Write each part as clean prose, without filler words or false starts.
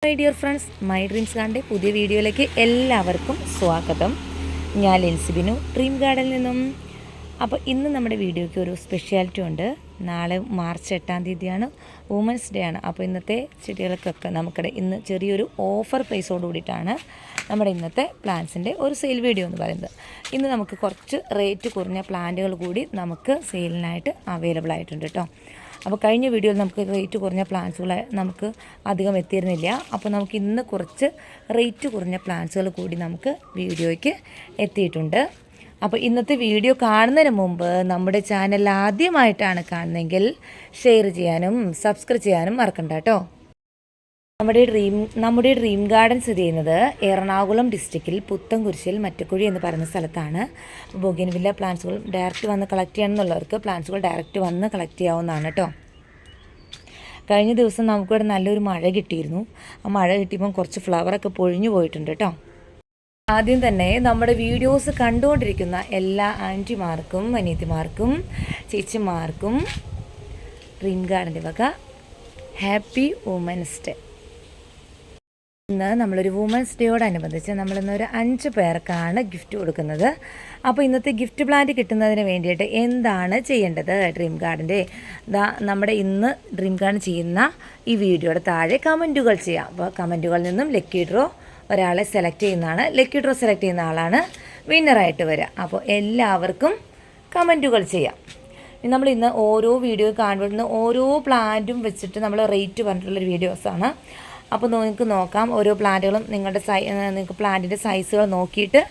My dear friends, my dreams ഗാർഡൻ്റെ പുതിയ വീഡിയോയിലേക്ക് എല്ലാവർക്കും സ്വാഗതം. ഞാൻ ലിൻസിബിനു, ഡ്രീം ഗാർഡനിൽ നിന്നും. അപ്പോൾ ഇന്ന് നമ്മുടെ വീഡിയോയ്ക്ക് ഒരു സ്പെഷ്യാലിറ്റി ഉണ്ട്. നാളെ മാർച്ച് 8-ാം തീയതിയാണ്, വുമൻസ് ഡേ ആണ്. അപ്പോൾ ഇന്നത്തെ ചെടികൾക്കൊക്കെ നമുക്കിടെ ഇന്ന് ചെറിയൊരു ഓഫർ പ്രൈസോട് കൂടിയിട്ടാണ് നമ്മുടെ ഇന്നത്തെ പ്ലാന്റ്സിൻ്റെ ഒരു സെയിൽ വീഡിയോ എന്ന് പറയുന്നത്. ഇന്ന് നമുക്ക് കുറച്ച് റേറ്റ് കുറഞ്ഞ പ്ലാന്റുകൾ കൂടി നമുക്ക് സെയിലിനായിട്ട് അവൈലബിൾ ആയിട്ടുണ്ട് കേട്ടോ. അപ്പോൾ കഴിഞ്ഞ വീഡിയോയിൽ നമുക്ക് റേറ്റ് കുറഞ്ഞ പ്ലാന്റ്സുകൾ നമുക്ക് അധികം എത്തിയിരുന്നില്ല. അപ്പോൾ നമുക്ക് ഇന്ന് കുറച്ച് റേറ്റ് കുറഞ്ഞ പ്ലാന്റ്സുകൾ കൂടി നമുക്ക് വീഡിയോയ്ക്ക് എത്തിയിട്ടുണ്ട്. അപ്പോൾ ഇന്നത്തെ വീഡിയോ കാണുന്നതിന് മുമ്പ് നമ്മുടെ ചാനൽ ആദ്യമായിട്ടാണ് കാണുന്നതെങ്കിൽ ഷെയർ ചെയ്യാനും സബ്സ്ക്രൈബ് ചെയ്യാനും മറക്കണ്ട കേട്ടോ. നമ്മുടെ ഡ്രീം ഗാർഡൻ സ്ഥിതി ചെയ്യുന്നത് എറണാകുളം ഡിസ്ട്രിക്റ്റിൽ പുത്തൻകുരിശിൽ മറ്റക്കുഴി എന്ന് പറയുന്ന സ്ഥലത്താണ്. ബൊഗൈൻവില്ല പ്ലാന്റ്സുകൾ ഡയറക്റ്റ് വന്ന് കളക്ട് ചെയ്യണമെന്നുള്ളവർക്ക് പ്ലാന്റ്സുകൾ ഡയറക്റ്റ് വന്ന് കളക്ട് ചെയ്യാവുന്നതാണ് കേട്ടോ. കഴിഞ്ഞ ദിവസം നമുക്കിവിടെ നല്ലൊരു മഴ കിട്ടിയിരുന്നു. ആ മഴ കിട്ടിയപ്പോൾ കുറച്ച് ഫ്ലവറൊക്കെ പൊഴിഞ്ഞു പോയിട്ടുണ്ട് കേട്ടോ. ആദ്യം തന്നെ നമ്മുടെ വീഡിയോസ് കണ്ടുകൊണ്ടിരിക്കുന്ന എല്ലാ ആൻറ്റിമാർക്കും അനിയത്തിമാർക്കും ചേച്ചിമാർക്കും ഡ്രീം ഗാർഡൻ്റെ വക ഹാപ്പി വുമൻസ് ഡേ. ഇന്ന് നമ്മളൊരു വുമൻസ് ഡേയോടനുബന്ധിച്ച് നമ്മളിന്നൊരു 5 പേർക്കാണ് ഗിഫ്റ്റ് കൊടുക്കുന്നത്. അപ്പോൾ ഇന്നത്തെ ഗിഫ്റ്റ് പ്ലാന്റ് കിട്ടുന്നതിന് വേണ്ടിയിട്ട് എന്താണ് ചെയ്യേണ്ടത്? ഡ്രീം ഗാർഡൻ്റെ നമ്മുടെ ഇന്ന് ഡ്രീം ഗാർഡൻ ചെയ്യുന്ന ഈ വീഡിയോയുടെ താഴെ കമൻറ്റുകൾ ചെയ്യാം. അപ്പോൾ കമൻറ്റുകളിൽ നിന്നും ലക്കി ഡ്രോ ഒരാളെ സെലക്ട് ചെയ്യുന്നതാണ്. ലക്കി ഡ്രോ സെലക്ട് ചെയ്യുന്ന ആളാണ് വിന്നറായിട്ട് വരിക. അപ്പോൾ എല്ലാവർക്കും കമൻറ്റുകൾ ചെയ്യാം. നമ്മൾ ഇന്ന് ഓരോ വീഡിയോ കാണുന്ന ഓരോ പ്ലാന്റും വെച്ചിട്ട് നമ്മൾ റേറ്റ് പറഞ്ഞിട്ടുള്ളൊരു വീഡിയോസാണ്. അപ്പോൾ നിങ്ങൾക്ക് നോക്കാം, ഓരോ പ്ലാന്റുകളും നിങ്ങൾക്ക് പ്ലാന്റിൻ്റെ സൈസുകൾ നോക്കിയിട്ട്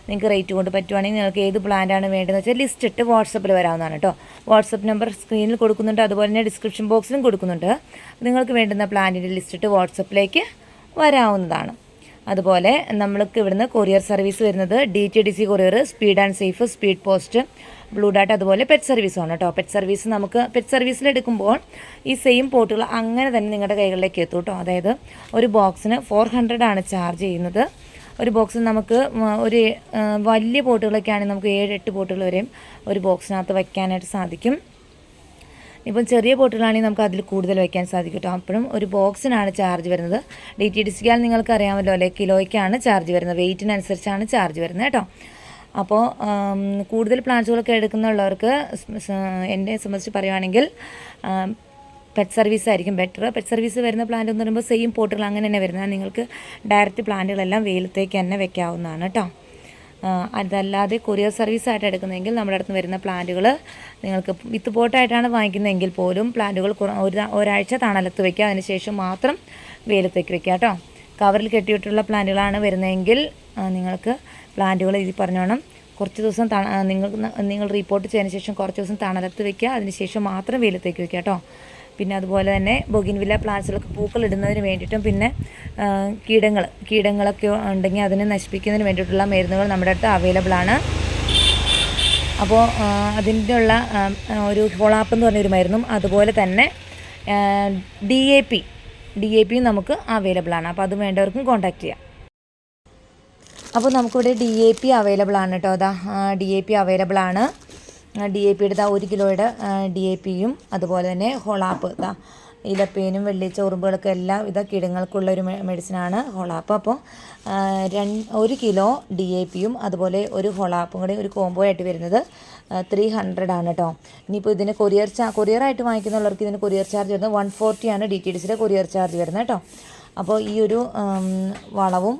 നിങ്ങൾക്ക് റേറ്റ് കൊണ്ട് പറ്റുവാണെങ്കിൽ നിങ്ങൾക്ക് ഏത് പ്ലാന്റാണ് വേണ്ടതെന്ന് വെച്ചാൽ ലിസ്റ്റ് ഇട്ട് വാട്സപ്പിൽ വരാവുന്നതാണ് കേട്ടോ. വാട്സപ്പ് നമ്പർ സ്ക്രീനിൽ കൊടുക്കുന്നുണ്ട്, അതുപോലെ തന്നെ ഡിസ്ക്രിപ്ഷൻ ബോക്സിലും കൊടുക്കുന്നുണ്ട്. നിങ്ങൾക്ക് വേണ്ടുന്ന പ്ലാന്റിൻ്റെ ലിസ്റ്റ് ഇട്ട് വാട്സപ്പിലേക്ക് വരാവുന്നതാണ്. അതുപോലെ നമ്മൾക്ക് ഇവിടുന്ന് കൊറിയർ സർവീസ് വരുന്നത് DTDC courier, speed and safe, speed post, blue Dart, അതുപോലെ പെറ്റ് സർവീസുമാണ് കേട്ടോ. പെറ്റ് സർവീസ് നമുക്ക് പെറ്റ് സർവീസിലെടുക്കുമ്പോൾ ഈ സെയിം പോട്ടുകൾ അങ്ങനെ തന്നെ നിങ്ങളുടെ കൈകളിലേക്ക് എത്തും കേട്ടോ. അതായത് ഒരു ബോക്സിന് 400 ആണ് ചാർജ് ചെയ്യുന്നത്. ഒരു ബോക്സിന് നമുക്ക് ഒരു വലിയ പോട്ടുകളൊക്കെ ആണെങ്കിൽ നമുക്ക് 7-8 പോട്ടുകൾ വരെയും ഒരു ബോക്സിനകത്ത് വയ്ക്കാനായിട്ട് സാധിക്കും. ഇപ്പം ചെറിയ പോട്ടുകളാണെങ്കിൽ നമുക്ക് അതിൽ കൂടുതൽ വയ്ക്കാൻ സാധിക്കും കേട്ടോ. അപ്പോഴും ഒരു ബോക്സിനാണ് ചാർജ് വരുന്നത്. DTDCയാൽ നിങ്ങൾക്ക് അറിയാമല്ലോ അല്ലേ, കിലോയ്ക്കാണ് ചാർജ് വരുന്നത്, വെയ്റ്റിനനുസരിച്ചാണ് ചാർജ് വരുന്നത് കേട്ടോ. അപ്പോൾ കൂടുതൽ പ്ലാന്റ്സുകളൊക്കെ എടുക്കുന്നുള്ളവർക്ക് എന്നെ സംബന്ധിച്ച് പറയുവാണെങ്കിൽ പെറ്റ് സർവീസ് ആയിരിക്കും ബെറ്റർ. പെറ്റ് സർവീസ് വരുന്ന പ്ലാന്റ് എന്ന് പറയുമ്പോൾ സെയിം പോട്ടുകൾ അങ്ങനെ തന്നെ വരുന്നത്. നിങ്ങൾക്ക് ഡയറക്റ്റ് പ്ലാന്റുകളെല്ലാം വെയിലത്തേക്ക് തന്നെ വെക്കാവുന്നതാണ് കേട്ടോ. അതല്ലാതെ കൊറിയർ സർവീസായിട്ട് എടുക്കുന്നതെങ്കിൽ നമ്മുടെ അടുത്ത് വരുന്ന പ്ലാന്റുകൾ നിങ്ങൾക്ക് വിത്ത് പോട്ടായിട്ടാണ് വാങ്ങിക്കുന്നതെങ്കിൽ പോലും പ്ലാന്റുകൾ ഒരാഴ്ച തണലത്ത് വയ്ക്കുക, അതിനുശേഷം മാത്രം വെയിലത്തേക്ക് വയ്ക്കുക കേട്ടോ. കവറിൽ കെട്ടിയിട്ടുള്ള പ്ലാന്റുകളാണ് വരുന്നതെങ്കിൽ നിങ്ങൾക്ക് പ്ലാന്റുകൾ ഇത് പറഞ്ഞോണം കുറച്ച് ദിവസം നിങ്ങൾ റിപ്പോർട്ട് ചെയ്തതിന് ശേഷം കുറച്ച് ദിവസം തണലത്ത് വയ്ക്കുക, അതിനുശേഷം മാത്രം വെയിലത്തേക്ക് വയ്ക്കുക കേട്ടോ. പിന്നെ അതുപോലെ തന്നെ ബൊഗൈൻവില്ല പ്ലാന്റ്സുകൾക്ക് പൂക്കൾ ഇടുന്നതിന് വേണ്ടിയിട്ടും പിന്നെ കീടങ്ങളൊക്കെ ഉണ്ടെങ്കിൽ അതിനെ നശിപ്പിക്കുന്നതിന് വേണ്ടിയിട്ടുള്ള മരുന്നുകൾ നമ്മുടെ അടുത്ത് അവൈലബിൾ ആണ്. അപ്പോൾ അതിൻ്റെ ഉള്ള ഒരു ഹോളാപ്പ് എന്ന് പറഞ്ഞൊരു മരുന്നും അതുപോലെ തന്നെ DAP നമുക്ക് അവൈലബിൾ ആണ്. അപ്പോൾ അത് വേണ്ടവർക്കും കോൺടാക്റ്റ് ചെയ്യാം. അപ്പോൾ നമുക്കിവിടെ DAP അവൈലബിൾ ആണ് കേട്ടോ. DAP അവൈലബിൾ ആണ്. DAPയുടെ 1 കിലോയുടെ DAPയും അതുപോലെ തന്നെ ഹോളാപ്പ് ഇലപ്പേനും വെള്ളിച്ച ഉറുമ്പുകളൊക്കെ എല്ലാം കീടങ്ങൾക്കുള്ളൊരു മെഡിസിനാണ് ഹോളാപ്പ്. അപ്പോൾ 1 കിലോ DAPയും അതുപോലെ ഒരു ഹോളാപ്പും കൂടി ഒരു കോംബോ ആയിട്ട് വരുന്നത് 300 ആണ് കേട്ടോ. ഇനിയിപ്പോൾ ഇതിന് കൊറിയറായിട്ട് വാങ്ങിക്കുന്നുള്ളവർക്ക് ഇതിന് കൊറിയർ ചാർജ് വരുന്നത് 140 ആണ് DTDCയുടെ കൊറിയർ ചാർജ് വരുന്നത് കേട്ടോ. അപ്പോൾ ഈ ഒരു വളവും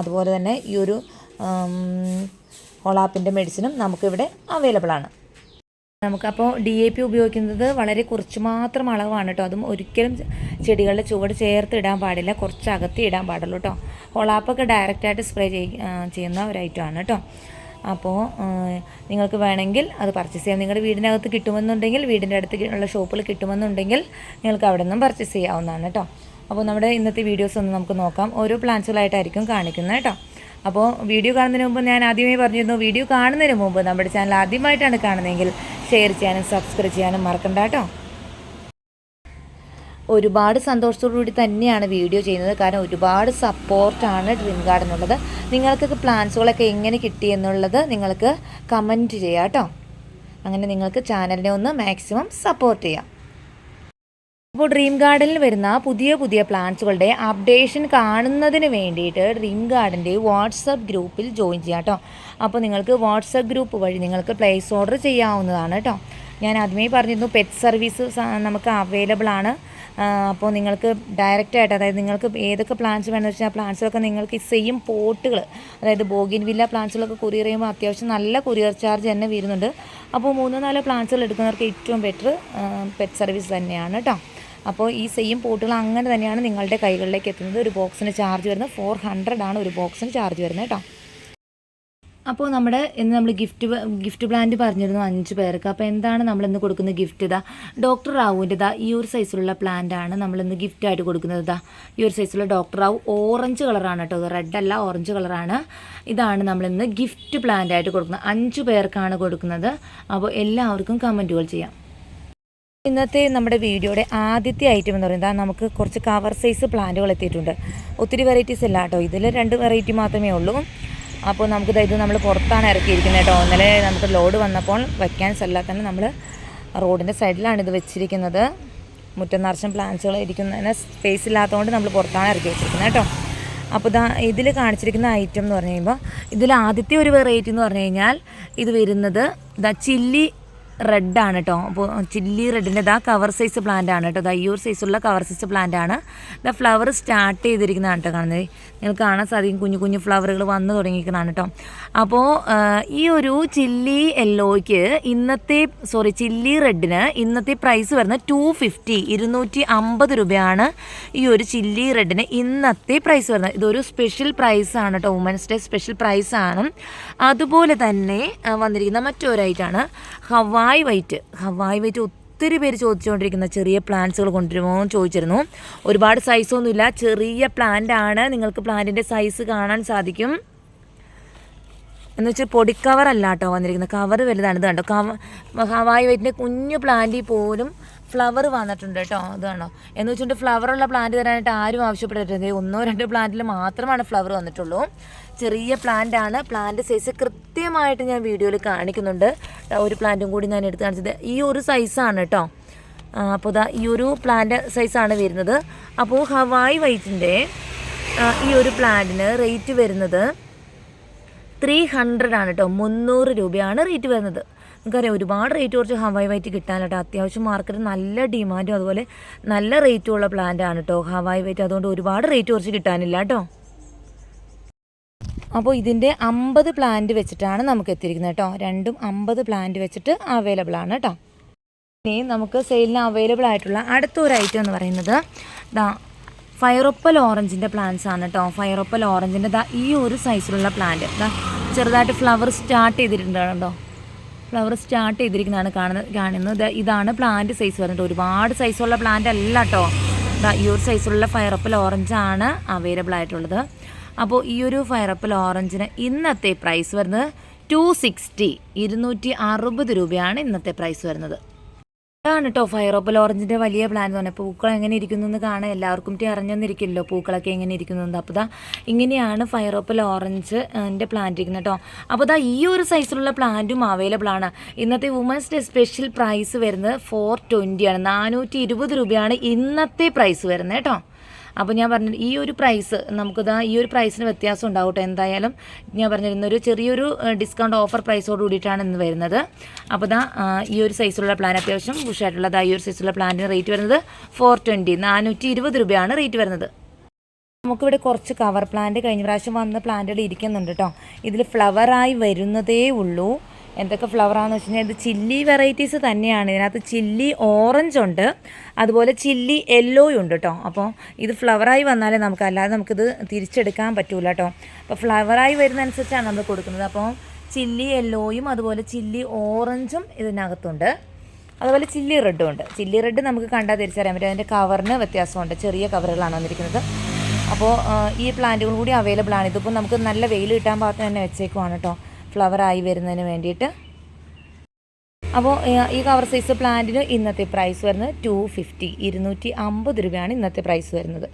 അതുപോലെ തന്നെ ഈ ഒരു ഹോളാപ്പിൻ്റെ മെഡിസിനും നമുക്കിവിടെ അവൈലബിൾ ആണ്. നമുക്കപ്പോൾ DAP ഉപയോഗിക്കുന്നത് വളരെ കുറച്ച് മാത്രം അളവാണ് കേട്ടോ. അതും ഒരിക്കലും ചെടികളുടെ ചുവട് ചേർത്ത് ഇടാൻ പാടില്ല, കുറച്ച് അകത്തി ഇടാൻ പാടുള്ളൂ കേട്ടോ. ഹോളാപ്പൊക്കെ ഡയറക്റ്റായിട്ട് സ്പ്രേ ചെയ്യുന്ന ഒരു ഐറ്റമാണ് കേട്ടോ. അപ്പോൾ നിങ്ങൾക്ക് വേണമെങ്കിൽ അത് പർച്ചേസ് ചെയ്യാം. നിങ്ങളുടെ വീടിനകത്ത് കിട്ടുമെന്നുണ്ടെങ്കിൽ, വീടിൻ്റെ അടുത്ത് ഉള്ള ഷോപ്പിൽ കിട്ടുമെന്നുണ്ടെങ്കിൽ നിങ്ങൾക്ക് അവിടെ നിന്നും പർച്ചേസ് ചെയ്യാവുന്നതാണ് കേട്ടോ. അപ്പോൾ നമ്മുടെ ഇന്നത്തെ വീഡിയോസ് ഒന്ന് നമുക്ക് നോക്കാം. ഓരോ പ്ലാന്റ്സുകളായിട്ടായിരിക്കും കാണിക്കുന്നത് കേട്ടോ. അപ്പോൾ വീഡിയോ കാണുന്നതിന് മുമ്പ് ഞാൻ ആദ്യമേ പറഞ്ഞിരുന്നു, വീഡിയോ കാണുന്നതിന് മുമ്പ് നമ്മുടെ ചാനൽ ആദ്യമായിട്ടാണ് കാണുന്നതെങ്കിൽ ഷെയർ ചെയ്യാനും സബ്സ്ക്രൈബ് ചെയ്യാനും മറക്കണ്ട കേട്ടോ. ഒരുപാട് സന്തോഷത്തോടുകൂടി തന്നെയാണ് വീഡിയോ ചെയ്യുന്നത്, കാരണം ഒരുപാട് സപ്പോർട്ടാണ് ഡ്രീം ഗാർഡനുള്ളത്. നിങ്ങൾക്കൊക്കെ പ്ലാന്റ്സുകളൊക്കെ എങ്ങനെ കിട്ടിയെന്നുള്ളത് നിങ്ങൾക്ക് കമൻറ്റ് ചെയ്യാം കേട്ടോ. അങ്ങനെ നിങ്ങൾക്ക് ചാനലിനെ ഒന്ന് മാക്സിമം സപ്പോർട്ട് ചെയ്യാം. അപ്പോൾ ഡ്രീം ഗാർഡനിൽ വരുന്ന പുതിയ പുതിയ പ്ലാന്റ്സുകളുടെ അപ്ഡേഷൻ കാണുന്നതിന് വേണ്ടിയിട്ട് ഡ്രീം ഗാർഡൻ്റെ വാട്സപ്പ് ഗ്രൂപ്പിൽ ജോയിൻ ചെയ്യാം കേട്ടോ. അപ്പോൾ നിങ്ങൾക്ക് വാട്സപ്പ് ഗ്രൂപ്പ് വഴി നിങ്ങൾക്ക് പ്ലേസ് ഓർഡർ ചെയ്യാവുന്നതാണ് കേട്ടോ. ഞാൻ ആദ്യമേ പറഞ്ഞിരുന്നു പെറ്റ് സർവീസ് നമുക്ക് അവൈലബിൾ ആണ്. അപ്പോൾ നിങ്ങൾക്ക് ഡയറക്റ്റായിട്ട്, അതായത് നിങ്ങൾക്ക് ഏതൊക്കെ പ്ലാന്റ്സ് വേണമെന്ന് വെച്ചാൽ ആ പ്ലാന്റ്സിലൊക്കെ നിങ്ങൾക്ക് ഈ സെയിം പോട്ടുകൾ, അതായത് ബോഗിൻവില്ല പ്ലാന്റ്സിലൊക്കെ കൊറിയർ ചെയ്യുമ്പോൾ അത്യാവശ്യം നല്ല കൊറിയർ ചാർജ് തന്നെ വരുന്നുണ്ട്. അപ്പോൾ 3-4 പ്ലാന്റ്സുകൾ എടുക്കുന്നവർക്ക് ഏറ്റവും ബെറ്റർ പെറ്റ് സർവീസ് തന്നെയാണ് കേട്ടോ. അപ്പോൾ ഈ സെയിം പോട്ടുകൾ അങ്ങനെ തന്നെയാണ് നിങ്ങളുടെ കൈകളിലേക്ക് എത്തുന്നത്. ഒരു ബോക്സിന് ചാർജ് വരുന്നത് 400 ആണ് ഒരു ബോക്സിന് ചാർജ് വരുന്നത് കേട്ടോ. അപ്പോൾ ഇന്ന് നമ്മൾ ഗിഫ്റ്റ് പ്ലാന്റ് പറഞ്ഞിരുന്നു 5 പേർക്ക്. അപ്പോൾ എന്താണ് നമ്മളിന്ന് കൊടുക്കുന്ന ഗിഫ്റ്റ്? ഡോക്ടർ റാവുവിൻ്റെ ഈ ഒരു സൈസിലുള്ള പ്ലാന്റ് ആണ് നമ്മളിന്ന് ഗിഫ്റ്റായിട്ട് കൊടുക്കുന്നത്. ഈ ഒരു സൈസിലുള്ള ഡോക്ടർ റാവു ഓറഞ്ച് കളറാണ് കേട്ടോ, റെഡ് അല്ല, ഓറഞ്ച് കളറാണ്. ഇതാണ് നമ്മളിന്ന് ഗിഫ്റ്റ് പ്ലാന്റ് ആയിട്ട് കൊടുക്കുന്നത്. 5 പേർക്കാണ് കൊടുക്കുന്നത്. അപ്പോൾ എല്ലാവർക്കും കമൻറ്റുകൾ ചെയ്യാം. ഇന്നത്തെ നമ്മുടെ വീഡിയോയുടെ ആദ്യത്തെ ഐറ്റം എന്ന് പറയുന്നത് നമുക്ക് കുറച്ച് കവർ സൈസ് പ്ലാന്റുകൾ എത്തിയിട്ടുണ്ട്. ഒത്തിരി വെറൈറ്റീസ് ഇല്ല കേട്ടോ, ഇതിൽ 2 വെറൈറ്റി മാത്രമേ ഉള്ളൂ. അപ്പോൾ ഇത് നമ്മൾ പുറത്താണ് ഇറക്കിയിരിക്കുന്നത് കേട്ടോ. ഇന്നലെ നമുക്ക് ലോഡ് വന്നപ്പോൾ വയ്ക്കാൻ സ്ഥലത്തിന് നമ്മൾ റോഡിൻ്റെ സൈഡിലാണ് ഇത് വെച്ചിരിക്കുന്നത്. മുറ്റം നിറച്ചും പ്ലാന്റ്സുകൾ ഇരിക്കുന്നതിന് സ്പേസ് ഇല്ലാത്തതുകൊണ്ട് നമ്മൾ പുറത്താണ് ഇറക്കി വെച്ചിരിക്കുന്നത് കേട്ടോ. അപ്പോൾ ഇതിൽ കാണിച്ചിരിക്കുന്ന ഐറ്റം എന്ന് പറഞ്ഞു കഴിയുമ്പോൾ ഇതിൽ ആദ്യത്തെ ഒരു വെറൈറ്റി എന്ന് പറഞ്ഞു കഴിഞ്ഞാൽ ഇത് വരുന്നത് ചില്ലി റെഡാണ് കേട്ടോ. അപ്പോൾ ചില്ലി റെഡിൻ്റെ കവർ സൈസ് പ്ലാന്റ് ആണ് കേട്ടോ. ഈ ഒരു സൈസുള്ള കവർ സൈസ് പ്ലാന്റ് ആണ്. ഫ്ലവർ സ്റ്റാർട്ട് ചെയ്തിരിക്കുന്നതാണ് കേട്ടോ കാണുന്നത്. നിങ്ങൾക്ക് കാണാൻ സാധിക്കും, കുഞ്ഞു കുഞ്ഞു ഫ്ലവറുകൾ വന്നു തുടങ്ങിയിരിക്കുന്നതാണ് കേട്ടോ. അപ്പോൾ ഈ ഒരു ചില്ലി ചില്ലി റെഡിന് ഇന്നത്തെ പ്രൈസ് വരുന്നത് 250 രൂപയാണ്. ഈ ഒരു ചില്ലി റെഡിന് ഇന്നത്തെ പ്രൈസ് വരുന്നത്. ഇതൊരു സ്പെഷ്യൽ പ്രൈസാണ് കേട്ടോ, വുമൻസ് ഡേ സ്പെഷ്യൽ പ്രൈസാണ്. അതുപോലെ തന്നെ വന്നിരിക്കുന്ന മറ്റൊരു ഐറ്റമാണ് ഹവായ് വൈറ്റ്. ഒത്തിരി പേര് ചോദിച്ചുകൊണ്ടിരിക്കുന്ന ചെറിയ പ്ലാന്റ്സുകൾ കൊണ്ടുവരുമോ എന്ന് ചോദിച്ചിരുന്നു. ഒരുപാട് സൈസൊന്നുമില്ല, ചെറിയ പ്ലാന്റ് ആണ്. നിങ്ങൾക്ക് പ്ലാന്റിൻ്റെ സൈസ് കാണാൻ സാധിക്കും. എന്ന് വെച്ചാൽ പൊടി കവറല്ല കേട്ടോ വന്നിരിക്കുന്നത്, കവർ വലുതാണ്. ഇത് കണ്ടോ, ഹവായ് വൈറ്റിൻ്റെ കുഞ്ഞു പ്ലാന്റിൽ പോലും ഫ്ലവർ വന്നിട്ടുണ്ട് കേട്ടോ. ഇത് കണ്ടോ, എന്ന് വെച്ചിട്ട് ഫ്ലവറുള്ള പ്ലാന്റ് തരാനായിട്ട് ആരും ആവശ്യപ്പെട്ടിട്ടുണ്ട്. 1-2 പ്ലാന്റിൽ മാത്രമാണ് ഫ്ലവർ വന്നിട്ടുള്ളൂ. ചെറിയ പ്ലാന്റ് ആണ്. പ്ലാന്റ് സൈസ് കൃത്യമായിട്ട് ഞാൻ വീഡിയോയിൽ കാണിക്കുന്നുണ്ട്. ഒരു പ്ലാന്റും കൂടി ഞാൻ എടുത്ത് കാണിച്ചത് ഈ ഒരു സൈസാണ് കേട്ടോ. അപ്പോൾ ഈ ഒരു പ്ലാന്റ് സൈസാണ് വരുന്നത്. അപ്പോൾ ഹവായ് വൈറ്റിൻ്റെ ഈ ഒരു പ്ലാന്റിന് റേറ്റ് വരുന്നത് 300 ആണ് കേട്ടോ. 300 രൂപയാണ് റേറ്റ് വരുന്നത്. നമുക്കറിയാം ഒരുപാട് റേറ്റ് കുറച്ച് ഹവായ് വൈറ്റ് കിട്ടാനായിട്ട് അത്യാവശ്യം മാർക്കറ്റിൽ നല്ല ഡിമാൻഡും അതുപോലെ നല്ല റേറ്റും ഉള്ള പ്ലാന്റ് ആണ് കേട്ടോ ഹവായ് വൈറ്റ്. അതുകൊണ്ട് ഒരുപാട് റേറ്റ് കുറച്ച് കിട്ടാനില്ല കേട്ടോ. അപ്പോൾ ഇതിൻ്റെ 50 പ്ലാന്റ് വെച്ചിട്ടാണ് നമുക്ക് എത്തിയിരിക്കുന്നത് കേട്ടോ. രണ്ടും 50 പ്ലാന്റ് വെച്ചിട്ട് അവൈലബിൾ ആണ് കേട്ടോ. ഇനി നമുക്ക് സെയിലിന് അവൈലബിൾ ആയിട്ടുള്ള അടുത്തൊരു ഐറ്റം എന്ന് പറയുന്നത് ഫയറോപ്പൽ ഓറഞ്ചിൻ്റെ പ്ലാന്റ്സ് ആണ് കേട്ടോ. ഫയറോപ്പൽ ഓറഞ്ചിൻ്റെ ഈ ഒരു സൈസിലുള്ള പ്ലാന്റ് ചെറുതായിട്ട് ഫ്ലവർ സ്റ്റാർട്ട് ചെയ്തിട്ടുണ്ട് കേട്ടോ. ഫ്ലവർ സ്റ്റാർട്ട് ചെയ്തിരിക്കുന്നതാണ് കാണുന്നത്. ഇതാണ് പ്ലാന്റ് സൈസ് വരുന്നത്. ഒരുപാട് സൈസുള്ള പ്ലാന്റ് അല്ല കേട്ടോ. ഈ ഒരു സൈസുള്ള ഫയറോപ്പൽ ഓറഞ്ചാണ് അവൈലബിൾ ആയിട്ടുള്ളത്. അപ്പോൾ ഈ ഒരു ഫയറോപ്പൽ ഓറഞ്ചിന് ഇന്നത്തെ പ്രൈസ് വരുന്നത് 260 രൂപയാണ് ഇന്നത്തെ പ്രൈസ് വരുന്നത്. ഇതാണ് കേട്ടോ ഫയറോപ്പൽ ഓറഞ്ചിൻ്റെ വലിയ പ്ലാൻ എന്ന് പറഞ്ഞാൽ പൂക്കൾ എങ്ങനെ ഇരിക്കുന്നു എന്ന് കാണാൻ എല്ലാവർക്കും അറിഞ്ഞെന്നിരിക്കില്ലല്ലോ പൂക്കളൊക്കെ എങ്ങനെ ഇരിക്കുന്നത്. അപ്പോൾ ഇങ്ങനെയാണ് ഫയറോപ്പൽ ഓറഞ്ചിൻ്റെ പ്ലാന്റ് ഇരിക്കുന്നത് കേട്ടോ. അപ്പോൾ ഈ ഒരു സൈസിലുള്ള പ്ലാന്റും അവൈലബിൾ ആണ്. ഇന്നത്തെ വുമൻസ് ഡേ സ്പെഷ്യൽ പ്രൈസ് വരുന്നത് 420 ആണ്. 420 രൂപയാണ് ഇന്നത്തെ പ്രൈസ് വരുന്നത് കേട്ടോ. അപ്പോൾ ഞാൻ പറഞ്ഞു ഈ ഒരു പ്രൈസ് ഈ ഒരു പ്രൈസിന് വ്യത്യാസം ഉണ്ടാവട്ടെ. എന്തായാലും ഞാൻ പറഞ്ഞിരുന്നൊരു ചെറിയൊരു ഡിസ്കൗണ്ട് ഓഫർ പ്രൈസോട് കൂടിയിട്ടാണ് ഇന്ന് വരുന്നത്. അപ്പോൾ ഈ ഒരു സൈസിലുള്ള പ്ലാൻ അത്യാവശ്യം ബുഷായിട്ടുള്ളത് ഈ ഒരു സൈസിലുള്ള പ്ലാന്റിന് റേറ്റ് വരുന്നത് 420 420 രൂപയാണ് റേറ്റ് വരുന്നത്. നമുക്കിവിടെ കുറച്ച് കവർ പ്ലാന്റ് കഴിഞ്ഞ പ്രാവശ്യം വന്ന പ്ലാന്റുകൾ ഇരിക്കുന്നുണ്ട് കേട്ടോ. ഇതിൽ ഫ്ലവറായി വരുന്നതേ ഉള്ളൂ. എന്തൊക്കെ ഫ്ലവറാണെന്ന് വെച്ച് കഴിഞ്ഞാൽ ഇത് ചില്ലി വെറൈറ്റീസ് തന്നെയാണ്. ഇതിനകത്ത് ചില്ലി ഓറഞ്ച് ഉണ്ട്, അതുപോലെ ചില്ലി യെല്ലോയും ഉണ്ട് കേട്ടോ. അപ്പോൾ ഇത് ഫ്ലവറായി വന്നാലേ അല്ലാതെ നമുക്കിത് തിരിച്ചെടുക്കാൻ പറ്റൂല കേട്ടോ. അപ്പോൾ ഫ്ലവറായി വരുന്നതനുസരിച്ചാണ് നമ്മൾ കൊടുക്കുന്നത്. അപ്പോൾ ചില്ലി യെല്ലോയും അതുപോലെ ചില്ലി ഓറഞ്ചും ഇതിനകത്തുണ്ട്, അതുപോലെ ചില്ലി റെഡും ഉണ്ട്. ചില്ലി റെഡ് നമുക്ക് കണ്ടാൽ തിരിച്ചറിയാൻ പറ്റും. അതിൻ്റെ കവറിന് വ്യത്യാസമുണ്ട്, ചെറിയ കവറുകളാണ് വന്നിരിക്കുന്നത്. അപ്പോൾ ഈ പ്ലാന്റുകൾ കൂടി അവൈലബിൾ ആണ്. ഇതിപ്പോൾ നമുക്ക് നല്ല വെയിൽ കിട്ടാൻ പാകത്തിന് തന്നെ വെച്ചേക്കുവാണ് കേട്ടോ, ഫ്ലവറായി വരുന്നതിന് വേണ്ടിയിട്ട്. അപ്പോൾ ഈ കവർ സൈസ് പ്ലാന്റിന് ഇന്നത്തെ പ്രൈസ് വരുന്നത് 250 രൂപയാണ് ഇന്നത്തെ പ്രൈസ് വരുന്നത്.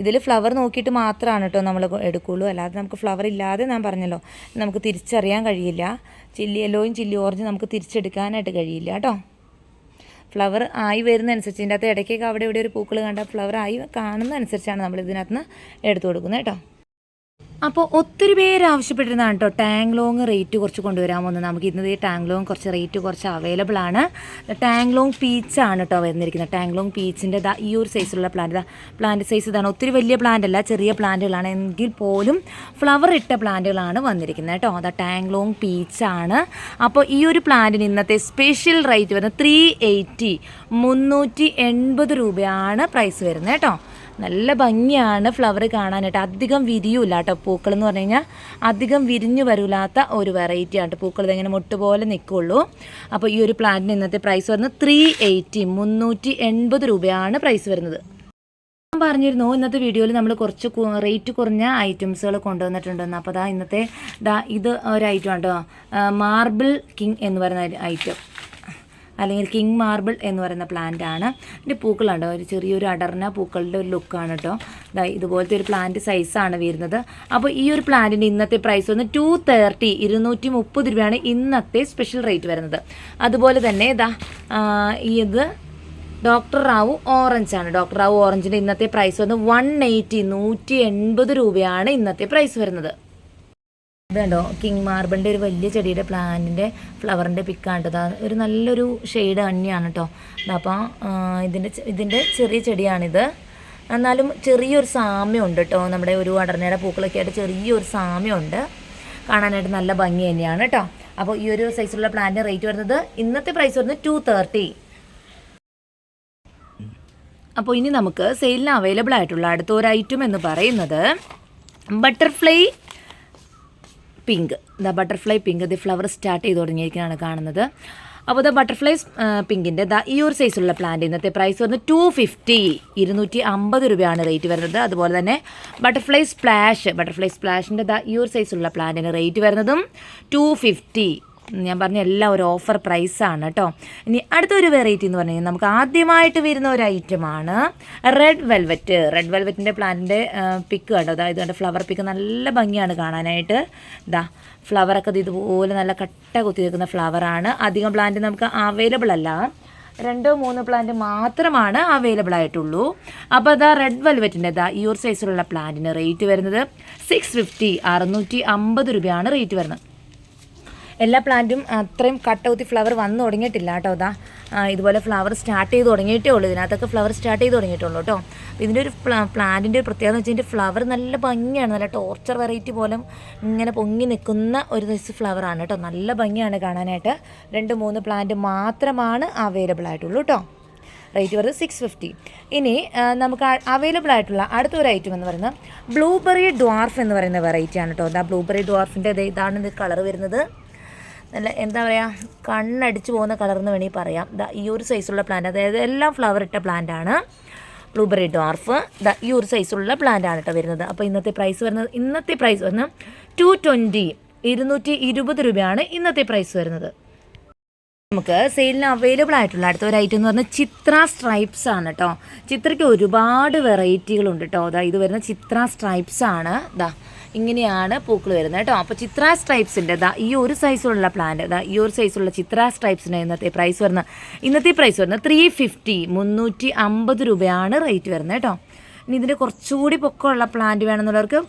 ഇതിൽ ഫ്ലവർ നോക്കിയിട്ട് മാത്രമാണ് കേട്ടോ നമ്മൾ എടുക്കുകയുള്ളൂ. അല്ലാതെ നമുക്ക് ഫ്ലവർ ഇല്ലാതെ ഞാൻ പറഞ്ഞല്ലോ നമുക്ക് തിരിച്ചറിയാൻ കഴിയില്ല. ചില്ലി യെല്ലോയും ചില്ലി ഓറഞ്ചും നമുക്ക് തിരിച്ചെടുക്കാനായിട്ട് കഴിയില്ല കേട്ടോ. ഫ്ലവർ ആയി വരുന്നതനുസരിച്ച് ഇതിൻ്റെ അകത്ത് ഇടയ്ക്കൊക്കെ അവിടെ ഇവിടെ ഒരു പൂക്കൾ കണ്ടാൽ ഫ്ലവർ ആയി കാണുന്നതനുസരിച്ചാണ് നമ്മൾ ഇതിനകത്ത് നിന്ന് എടുത്തു കൊടുക്കുന്നത് കേട്ടോ. അപ്പോൾ ഒത്തിരി പേര് ആവശ്യപ്പെട്ടിരുന്നതാണ് കേട്ടോ ടാങ്ലോങ് റേറ്റ് കുറച്ച് കൊണ്ടുവരാമെന്ന്. നമുക്ക് ഇന്നത് ഈ ടാങ്ലോങ് കുറച്ച് റേറ്റ് കുറച്ച് അവൈലബിൾ ആണ്. ടാങ്ലോങ് പീച്ചാണ് കേട്ടോ വന്നിരിക്കുന്നത്. ടാങ്ലോങ് പീച്ചിൻ്റെ ഈ ഒരു സൈസിലുള്ള പ്ലാന്റ് സൈസ് ഇതാണ്. ഒത്തിരി വലിയ പ്ലാന്റ് അല്ല, ചെറിയ പ്ലാന്റുകളാണ്, എങ്കിൽ പോലും ഫ്ലവർ ഇട്ട പ്ലാന്റുകളാണ് വന്നിരിക്കുന്നത് കേട്ടോ. അതാ ടാങ്ലോങ് പീച്ചാണ്. അപ്പോൾ ഈ ഒരു പ്ലാന്റിന് ഇന്നത്തെ സ്പെഷ്യൽ റേറ്റ് വരുന്നത് 380 380 രൂപയാണ് പ്രൈസ് വരുന്നത് കേട്ടോ. നല്ല ഭംഗിയാണ് ഫ്ലവർ കാണാനായിട്ട്. അധികം വിരിയൂല കേട്ടോ പൂക്കൾ എന്ന് പറഞ്ഞു കഴിഞ്ഞാൽ, അധികം വിരിഞ്ഞു വരില്ലാത്ത ഒരു വെറൈറ്റിയാണ് പൂക്കൾ. ഇതെങ്ങനെ മുട്ട് പോലെ നിൽക്കുള്ളൂ. അപ്പോൾ ഈ ഒരു പ്ലാന്റിന് ഇന്നത്തെ പ്രൈസ് വരുന്നത് 380 380 രൂപയാണ് പ്രൈസ് വരുന്നത്. ഞാൻ പറഞ്ഞിരുന്നു ഇന്നത്തെ വീഡിയോയിൽ നമ്മൾ കുറച്ച് റേറ്റ് കുറഞ്ഞ ഐറ്റംസുകൾ കൊണ്ടുവന്നിട്ടുണ്ടെന്ന്. അപ്പോൾ ഇന്നത്തെ ഇത് ഒരു ഐറ്റം ആണ് കേട്ടോ, മാർബിൾ കിങ് എന്ന് പറയുന്ന ഐറ്റം, അല്ലെങ്കിൽ കിങ് മാർബിൾ എന്ന് പറയുന്ന പ്ലാന്റ് ആണ്. ഇതിൻ്റെ പൂക്കളുണ്ടോ, ഒരു ചെറിയൊരു അടർന്ന പൂക്കളുടെ ഒരു ലുക്കാണ് കേട്ടോ. ഇതുപോലത്തെ ഒരു പ്ലാന്റ് സൈസാണ് വരുന്നത്. അപ്പോൾ ഈ ഒരു പ്ലാന്റിൻ്റെ ഇന്നത്തെ പ്രൈസ് വന്ന് 230 230 രൂപയാണ് ഇന്നത്തെ സ്പെഷ്യൽ റേറ്റ് വരുന്നത്. അതുപോലെ തന്നെ ഇത് ഡോക്ടർ റാവു ഓറഞ്ച് ആണ്. ഡോക്ടർ റാവു ഓറഞ്ചിൻ്റെ ഇന്നത്തെ പ്രൈസ് വന്ന് 180 180 രൂപയാണ് ഇന്നത്തെ പ്രൈസ് വരുന്നത്. ഇതുണ്ടോ കിങ് മാർബിളിൻ്റെ ഒരു വലിയ ചെടിയുടെ പ്ലാന്റിൻ്റെ ഫ്ലവറിൻ്റെ പിക്കാണ് കേട്ടോ. ഒരു നല്ലൊരു ഷെയ്ഡ് തന്നെയാണ് കേട്ടോ. അപ്പോൾ ഇതിൻ്റെ ചെറിയ ചെടിയാണിത്. എന്നാലും ചെറിയൊരു സാമ്യമുണ്ട് കേട്ടോ. നമ്മുടെ ഒരു അടർന്നയുടെ പൂക്കളൊക്കെ ആയിട്ട് ചെറിയൊരു സാമ്യമുണ്ട്. കാണാനായിട്ട് നല്ല ഭംഗി തന്നെയാണ് കേട്ടോ. അപ്പോൾ ഈ ഒരു സൈസിലുള്ള പ്ലാന്റിൻ്റെ റേറ്റ് വരുന്നത് ഇന്നത്തെ പ്രൈസ് വരുന്നത് 230. അപ്പോൾ ഇനി നമുക്ക് സെയിലിന് അവൈലബിൾ ആയിട്ടുള്ള അടുത്ത ഒരു ഐറ്റം എന്ന് പറയുന്നത് ബട്ടർഫ്ലൈ പിങ്ക്. ബട്ടർഫ്ലൈ പിങ്ക് ഇത് ഫ്ലവർ സ്റ്റാർട്ട് ചെയ്ത് തുടങ്ങിയിരിക്കുകയാണ് കാണുന്നത്. അപ്പോൾ ബട്ടർഫ്ലൈ പിങ്കിൻ്റെ ഈ ഒരു സൈസുള്ള പ്ലാന്റ് ഇന്നത്തെ പ്രൈസ് വരുന്നത് 250 250 രൂപയാണ് റേറ്റ് വരുന്നത്. അതുപോലെ തന്നെ ബട്ടർഫ്ലൈ സ്പ്ലാഷിൻ്റെ ഈ ഒരു സൈസുള്ള പ്ലാന്റിന് റേറ്റ് വരുന്നതും 250. ഞാൻ പറഞ്ഞ എല്ലാം ഒരു ഓഫർ പ്രൈസാണ് കേട്ടോ. ഇനി അടുത്തൊരു വെറൈറ്റി എന്ന് പറഞ്ഞു കഴിഞ്ഞാൽ നമുക്ക് ആദ്യമായിട്ട് വരുന്ന ഒരു ഐറ്റമാണ് റെഡ് വെൽവെറ്റിൻ്റെ പ്ലാന്റിൻ്റെ പിക്ക് കണ്ടോ. ഇത് കണ്ട ഫ്ലവർ പിക്ക് നല്ല ഭംഗിയാണ് കാണാനായിട്ട്. ഫ്ലവറൊക്കെ ഇതുപോലെ നല്ല കട്ട കുത്തി നിൽക്കുന്ന ഫ്ലവറാണ്. അധികം പ്ലാന്റ് നമുക്ക് അവൈലബിൾ അല്ല, 2-3 പ്ലാന്റ് മാത്രമാണ് അവൈലബിൾ ആയിട്ടുള്ളൂ. അപ്പോൾ റെഡ് വെൽവെറ്റിൻ്റെ ഈ ഒരു സൈസിലുള്ള പ്ലാന്റിന് റേറ്റ് വരുന്നത് 650 650 രൂപയാണ് റേറ്റ് വരുന്നത്. എല്ലാ പ്ലാന്റും അത്രയും കട്ടകുത്തി ഫ്ലവർ വന്നു തുടങ്ങിയിട്ടില്ല കേട്ടോ. ഇതുപോലെ ഫ്ലവർ സ്റ്റാർട്ട് ചെയ്ത് തുടങ്ങിയിട്ടേ ഉള്ളൂ. ഇതിനകത്തൊക്കെ ഫ്ലവർ സ്റ്റാർട്ട് ചെയ്ത് തുടങ്ങിയിട്ടുള്ളൂ കേട്ടോ. ഇതിൻ്റെ ഒരു പ്ലാന്റിൻ്റെ ഒരു പ്രത്യേകത എന്ന് വെച്ചാൽ ഇതിൻ്റെ ഫ്ലവർ നല്ല ഭംഗിയാണ്. നല്ല ടോർച്ചർ വെറൈറ്റി പോലെ ഇങ്ങനെ പൊങ്ങി നിൽക്കുന്ന ഒരു സൈസ് ഫ്ലവറാണ് കേട്ടോ. നല്ല ഭംഗിയാണ് കാണാനായിട്ട്. 2-3 പ്ലാന്റ് മാത്രമാണ് അവൈലബിൾ ആയിട്ടുള്ളൂ കേട്ടോ. റേറ്റ് വരുന്നത് 650. ഇനി നമുക്ക് അവൈലബിൾ ആയിട്ടുള്ള അടുത്തൊരു ഐറ്റം എന്ന് പറയുന്നത് ബ്ലൂബെറി ഡ്വാർഫ് എന്ന് പറയുന്ന വെറൈറ്റിയാണ് കേട്ടോ. ബ്ലൂബെറി ഡ്വാർഫിൻ്റെ ഇതാണ് ഇത് കളർ വരുന്നത്. നല്ല എന്താ പറയുക, കണ്ണടിച്ച് പോകുന്ന കളർന്ന് വേണമെങ്കിൽ പറയാം. ഈ ഒരു സൈസുള്ള പ്ലാന്റ്, അതായത് എല്ലാം ഫ്ലവർ ഇട്ട പ്ലാന്റാണ് ബ്ലൂബെറി ഡ്വാർഫ്. ഈ ഒരു സൈസുള്ള പ്ലാന്റാണ് കേട്ടോ വരുന്നത്. അപ്പോൾ ഇന്നത്തെ പ്രൈസ് വരുന്നത് 220 220 രൂപയാണ് ഇന്നത്തെ പ്രൈസ് വരുന്നത്. നമുക്ക് സെയിലിന് അവൈലബിൾ ആയിട്ടുള്ള അടുത്തൊരു ഐറ്റം എന്ന് പറഞ്ഞാൽ ചിത്ര സ്ട്രൈപ്സ് ആണ് കേട്ടോ. ചിത്രയ്ക്ക് ഒരുപാട് വെറൈറ്റികളുണ്ട് കേട്ടോ. ഇത് വരുന്ന ചിത്ര സ്ട്രൈപ്സ് ആണ്. ഇങ്ങനെയാണ് പൂക്കൾ വരുന്നത് കേട്ടോ. അപ്പോൾ ചിത്ര സ്ട്രൈപ്സിൻ്റെ ഈ ഒരു സൈസിലുള്ള പ്ലാന്റ്, ഈ ഒരു സൈസുള്ള ചിത്ര സ്ട്രൈപ്സിന് ഇന്നത്തെ പ്രൈസ് വരുന്നത് 350 350 രൂപയാണ് റേറ്റ് വരുന്നത് കേട്ടോ. ഇനി ഇതിൻ്റെ കുറച്ചുകൂടി പൊക്കമുള്ള പ്ലാന്റ് വേണമെന്നുള്ളവർക്ക്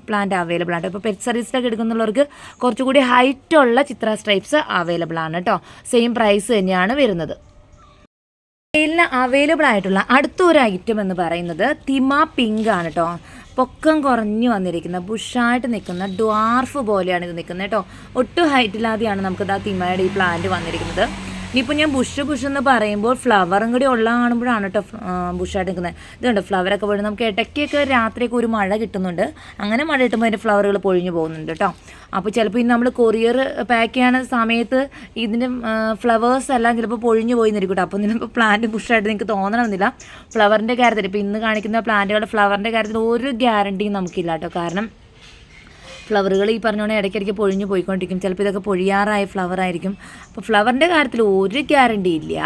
പ്ലാന്റ് അവൈലബിൾ ആണ്. ഇപ്പോൾ പെറ്റ് സർവീസിലൊക്കെ എടുക്കുന്നുള്ളവർക്ക് കുറച്ചുകൂടി ഹൈറ്റുള്ള ചിത്ര സ്ട്രൈപ്സ് അവൈലബിൾ ആണ് കേട്ടോ. സെയിം പ്രൈസ് തന്നെയാണ് വരുന്നത്. സെയിലിന് അവൈലബിൾ ആയിട്ടുള്ള അടുത്തൊരു ഐറ്റം എന്ന് പറയുന്നത് തിമ പിങ്ക് ആണ് കേട്ടോ. പൊക്കം കുറഞ്ഞു വന്നിരിക്കുന്ന ബുഷായിട്ട് നിൽക്കുന്ന ഡ്വാർഫ് പോലെയാണ് ഇത് നിൽക്കുന്നത് കേട്ടോ. ഒട്ടും ഹൈറ്റില്ലാതെയാണ് നമുക്ക് തിമയുടെ ഈ പ്ലാന്റ് വന്നിരിക്കുന്നത്. ഇനിയിപ്പോൾ ഞാൻ ബുഷ് എന്ന് പറയുമ്പോൾ ഫ്ലവറും കൂടി ഉള്ള കാണുമ്പോഴാണ് കേട്ടോ ബുഷായിട്ട് നിൽക്കുന്നത്. ഇതുണ്ട് ഫ്ലവറൊക്കെ പോയി നമുക്ക് ഇടയ്ക്കൊക്കെ രാത്രിയൊക്കെ ഒരു മഴ കിട്ടുന്നുണ്ട്. അങ്ങനെ മഴ കിട്ടുമ്പോൾ അതിൻ്റെ ഫ്ലവറുകൾ പൊഴിഞ്ഞു പോകുന്നുണ്ട് കേട്ടോ. അപ്പോൾ ചിലപ്പോൾ ഇനി നമ്മൾ കൊറിയർ പാക്ക് ചെയ്യുന്ന സമയത്ത് ഇതിൻ്റെ ഫ്ലവേഴ്സ് എല്ലാം ചിലപ്പോൾ പൊഴിഞ്ഞു പോയി നിൽക്കും കേട്ടോ. അപ്പോൾ ഇതിനിപ്പോൾ പ്ലാന്റ് ബുഷായിട്ട് നിങ്ങൾക്ക് തോന്നണമെന്നില്ല. ഫ്ലവറിൻ്റെ കാര്യത്തിൽ ഇപ്പോൾ ഇന്ന് കാണിക്കുന്ന പ്ലാന്റുകളുടെ ഫ്ലവറിൻ്റെ കാര്യത്തിൽ ഒരു ഗ്യാരണ്ടിയും നമുക്കില്ല കേട്ടോ. കാരണം ഫ്ലവറുകൾ ഈ പറഞ്ഞോണെ ഇടയ്ക്കിടയ്ക്ക് പൊഴിഞ്ഞു പോയിക്കൊണ്ടിരിക്കും. ചിലപ്പോൾ ഇതൊക്കെ പൊഴിയാറായ ഫ്ലവർ ആയിരിക്കും. അപ്പോൾ ഫ്ലവറിൻ്റെ കാര്യത്തിൽ ഒരു ഗ്യാരണ്ടി ഇല്ല.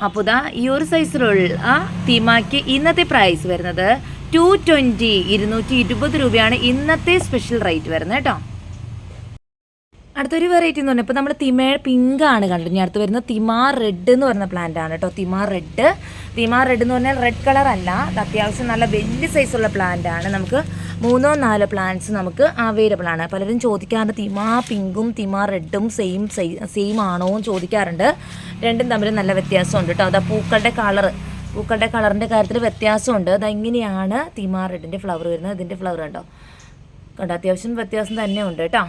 അപ്പോൾ ഈ ഒരു സൈസിലുള്ള തിമാക്ക് ഇന്നത്തെ പ്രൈസ് വരുന്നത് 220 220 രൂപയാണ് ഇന്നത്തെ സ്പെഷ്യൽ റേറ്റ് വരുന്നത് കേട്ടോ. അടുത്തൊരു വെറൈറ്റി എന്ന് പറഞ്ഞാൽ ഇപ്പോൾ നമ്മൾ തിമേ പിങ്ക് ആണ് കണ്ടത്. ഇനി അടുത്ത് വരുന്നത് തിമാർ റെഡ് എന്ന് പറയുന്ന പ്ലാന്റ് ആണ് കേട്ടോ. തിമാർ റെഡ് എന്ന് പറഞ്ഞാൽ റെഡ് കളർ അല്ല, അത്യാവശ്യം നല്ല വലിയ സൈസുള്ള പ്ലാന്റ് ആണ്. നമുക്ക് 3-4 പ്ലാന്റ്സ് നമുക്ക് അവൈലബിൾ ആണ്. പലരും ചോദിക്കാറുണ്ട് തിമാ പിങ്കും തിമാ റെഡും സെയിം ആണോ എന്ന് ചോദിക്കാറുണ്ട്. രണ്ടും തമ്മിൽ നല്ല വ്യത്യാസമുണ്ട് കേട്ടോ. അതാ പൂക്കളുടെ കളറിൻ്റെ കാര്യത്തിൽ വ്യത്യാസമുണ്ട്. അതെങ്ങനെയാണ് തിമാ റെഡിൻ്റെ ഫ്ലവർ വരുന്നത്, ഇതിൻ്റെ ഫ്ലവർ കണ്ടോ അത്യാവശ്യം വ്യത്യാസം തന്നെ ഉണ്ട് കേട്ടോ.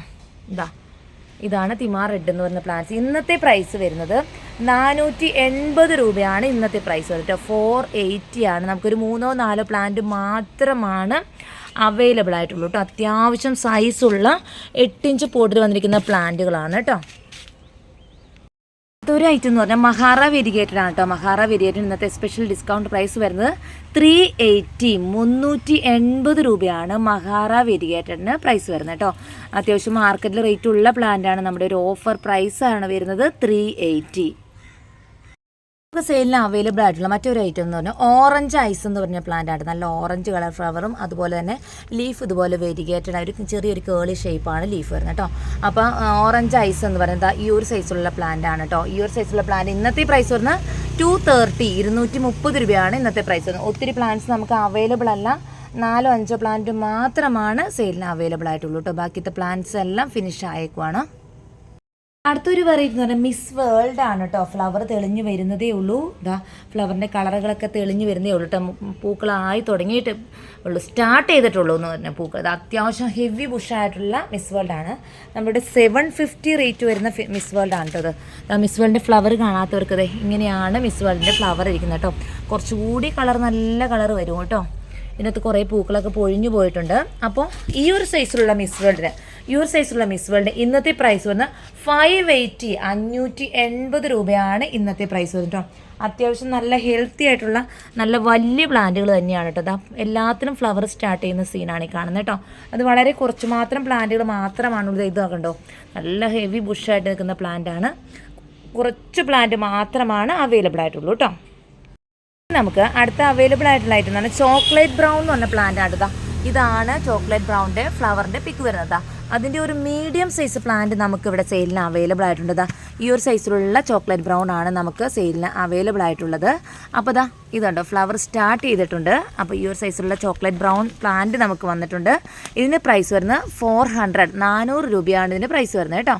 ഇതാണ് തിമാർ റെഡ് എന്ന് പറയുന്ന പ്ലാന്റ്സ്. ഇന്നത്തെ പ്രൈസ് വരുന്നത് 480 രൂപയാണ് ഇന്നത്തെ പ്രൈസ് വരുന്നത്. 480 ആണ്. നമുക്കൊരു 3-4 പ്ലാന്റ് മാത്രമാണ് അവൈലബിൾ ആയിട്ടുള്ളൂ കേട്ടോ. അത്യാവശ്യം സൈസുള്ള 8 ഇഞ്ച് പോട്ടിൽ വന്നിരിക്കുന്ന പ്ലാന്റുകളാണ് കേട്ടോ. ഒരു ഐറ്റം എന്ന് പറഞ്ഞാൽ മഹാറ വെരിഗേറ്റഡ് ആണ് കേട്ടോ. മഹാറ വെരിഗേറ്റഡ് ഇന്നത്തെ സ്പെഷ്യൽ ഡിസ്കൗണ്ട് പ്രൈസ് വരുന്നത് 380 രൂപയാണ് മഹാറ വെരിഗേറ്റഡിന് പ്രൈസ് വരുന്നത് കേട്ടോ. അത്യാവശ്യം മാർക്കറ്റിൽ റേറ്റ് ഉള്ള പ്ലാന്റാണ്. നമ്മുടെ ഒരു ഓഫർ പ്രൈസാണ് വരുന്നത് 380. നമുക്ക് സെയിലിന് അവൈലബിൾ ആയിട്ടുള്ള മറ്റൊരു ഐറ്റം എന്ന് പറഞ്ഞാൽ ഓറഞ്ച് ഐസ് എന്ന് പറഞ്ഞ പ്ലാന്റ് ആണ്. നല്ല ഓറഞ്ച് കളർ ഫ്ലവറും അതുപോലെ തന്നെ ലീഫ് ഇതുപോലെ വെരിഗേറ്റഡ് ആയിട്ട് ചെറിയൊരു കേളി ഷേപ്പാണ് ലീഫ് വരുന്നത് കേട്ടോ. അപ്പോൾ ഓറഞ്ച് ഐസ് എന്ന് പറയുന്നത് ഈ ഒരു സൈസിലുള്ള പ്ലാന്റ് ആണ് കേട്ടോ. ഈ ഒരു സൈസിലുള്ള പ്ലാന്റ് ഇന്നത്തെ പ്രൈസ് വരുന്നത് 230 രൂപയാണ് ഇന്നത്തെ പ്രൈസ് വരുന്നത്. ഒത്തിരി പ്ലാന്റ്സ് നമുക്ക് അവൈലബിൾ അല്ല. 4-5 പ്ലാന്റ് മാത്രമാണ് സെയിലിന് അവൈലബിൾ ആയിട്ടുള്ളൂ കേട്ടോ. ബാക്കിയത്തെ പ്ലാന്റ്സ് എല്ലാം ഫിനിഷ് ആയേക്കുവാണ്. അടുത്തൊരു വെറൈറ്റി എന്ന് പറഞ്ഞാൽ മിസ് വേൾഡ് ആണ് കേട്ടോ. ഫ്ലവർ തെളിഞ്ഞു വരുന്നതേ ഉള്ളൂ. ഫ്ലവറിൻ്റെ കളറുകളൊക്കെ തെളിഞ്ഞു വരുന്നതേ ഉള്ളൂ കേട്ടോ. പൂക്കളായി തുടങ്ങിയിട്ട് ഉള്ളൂ, സ്റ്റാർട്ട് ചെയ്തിട്ടുള്ളൂ എന്ന് പറഞ്ഞാൽ പൂക്കൾ. അത് അത്യാവശ്യം ഹെവി ബുഷായിട്ടുള്ള മിസ് വേൾഡ് ആണ്. നമ്മുടെ 750 റേറ്റ് വരുന്ന മിസ് വേൾഡ് ആണ് കേട്ടോ. മിസ് വേൾഡിൻ്റെ ഫ്ലവർ കാണാത്തവർക്ക് ഇങ്ങനെയാണ് മിസ് വേൾഡിൻ്റെ ഫ്ലവർ ഇരിക്കുന്നത് കേട്ടോ. കുറച്ചുകൂടി നല്ല കളർ വരും കേട്ടോ. ഇതിനകത്ത് കുറേ പൂക്കളൊക്കെ പൊഴിഞ്ഞു പോയിട്ടുണ്ട്. അപ്പോൾ ഈ ഒരു സൈസിലുള്ള മിസ് വേൾഡ് ഇന്നത്തെ പ്രൈസ് വന്ന് 580 രൂപയാണ് ഇന്നത്തെ പ്രൈസ് വരുന്നത് കേട്ടോ. അത്യാവശ്യം നല്ല ഹെൽത്തി ആയിട്ടുള്ള നല്ല വലിയ പ്ലാന്റുകൾ തന്നെയാണ് കേട്ടോ. എല്ലാത്തിനും ഫ്ലവർ സ്റ്റാർട്ട് ചെയ്യുന്ന സീനാണ് ഈ കാണുന്നത് കേട്ടോ. അത് വളരെ കുറച്ച് മാത്രം പ്ലാന്റുകൾ മാത്രമാണുള്ളത്. ഇത് കണ്ടോ, നല്ല ഹെവി ബുഷായിട്ട് നിൽക്കുന്ന പ്ലാന്റാണ്. കുറച്ച് പ്ലാന്റ് മാത്രമാണ് അവൈലബിൾ ആയിട്ടുള്ളൂ കേട്ടോ. നമുക്ക് അടുത്ത അവൈലബിൾ ആയിട്ടുള്ള ഐറ്റം എന്ന് പറഞ്ഞാൽ ചോക്ലേറ്റ് ബ്രൗൺ എന്ന് പറഞ്ഞ പ്ലാന്റ് ആണ്. ഇതാണ് ചോക്ലേറ്റ് ബ്രൗണിൻ്റെ ഫ്ലവറിൻ്റെ പിക്ക് വരുന്നത്. അതിൻ്റെ ഒരു മീഡിയം സൈസ് പ്ലാന്റ് നമുക്ക് ഇവിടെ സെയിലിന് അവൈലബിൾ ആയിട്ടുണ്ട്. ഈ ഒരു സൈസിലുള്ള ചോക്ലേറ്റ് ബ്രൗൺ ആണ് നമുക്ക് സെയിലിന് അവൈലബിൾ ആയിട്ടുള്ളത്. അപ്പോൾ ഇതുണ്ടോ ഫ്ലവർ സ്റ്റാർട്ട് ചെയ്തിട്ടുണ്ട്. അപ്പോൾ ഈ ഒരു സൈസിലുള്ള ചോക്ലേറ്റ് ബ്രൗൺ പ്ലാന്റ് നമുക്ക് വന്നിട്ടുണ്ട്. ഇതിൻ്റെ പ്രൈസ് വരുന്നത് 400 രൂപയാണ് ഇതിൻ്റെ പ്രൈസ് വരുന്നത് കേട്ടോ.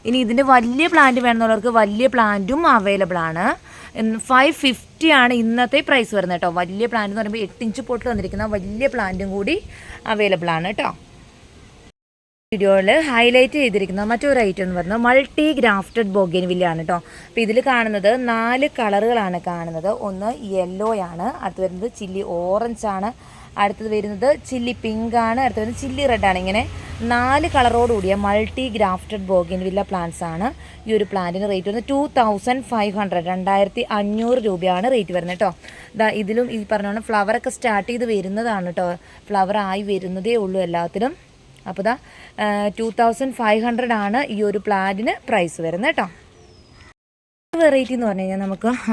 ഇനി ഇതിൻ്റെ വലിയ പ്ലാന്റ് വേണമെന്നുള്ളവർക്ക് വലിയ പ്ലാന്റും അവൈലബിൾ ആണ്. 550 ആണ് ഇന്നത്തെ പ്രൈസ് വരുന്നത് കേട്ടോ. വലിയ പ്ലാന്റ് എന്ന് പറയുമ്പോൾ 8 ഇഞ്ച് പോട്ടിൽ വന്നിരിക്കുന്ന വലിയ പ്ലാന്റും കൂടി അവൈലബിൾ ആണ് കേട്ടോ. വീഡിയോയിൽ ഹൈലൈറ്റ് ചെയ്തിരിക്കുന്ന മറ്റൊരു ഐറ്റം എന്ന് പറയുന്നത് മൾട്ടി ഗ്രാഫ്റ്റഡ് ബൊഗെയിൻവില്ല ആണ് കേട്ടോ. അപ്പോൾ ഇതിൽ കാണുന്നത് 4 കളറുകളാണ് കാണുന്നത്. ഒന്ന് യെല്ലോ ആണ്, അടുത്ത് വരുന്നത് ചില്ലി ഓറഞ്ച് ആണ്, അടുത്തത് വരുന്നത് ചില്ലി പിങ്ക് ആണ്, അടുത്ത് വരുന്നത് ചില്ലി റെഡ് ആണ്. ഇങ്ങനെ 4 കളറോടുകൂടിയ മൾട്ടി ഗ്രാഫ്റ്റഡ് ബൊഗെയിൻവില്ല പ്ലാന്റ്സ് ആണ്. ഈ ഒരു പ്ലാന്റിന് റേറ്റ് വരുന്നത് 2500 രൂപയാണ് റേറ്റ് വരുന്നത് കേട്ടോ. ഇതിലും ഈ പറഞ്ഞോണം ഫ്ലവറൊക്കെ സ്റ്റാർട്ട് ചെയ്ത് വരുന്നതാണ് കേട്ടോ. ഫ്ലവർ ആയി വരുന്നതേ ഉള്ളൂ എല്ലാത്തിലും. അപ്പോൾ 2500 ആണ് ഈ ഒരു പ്ലാന്റിന് പ്രൈസ് വരുന്നത് കേട്ടോ. വെറൈറ്റി എന്ന് പറഞ്ഞു കഴിഞ്ഞാൽ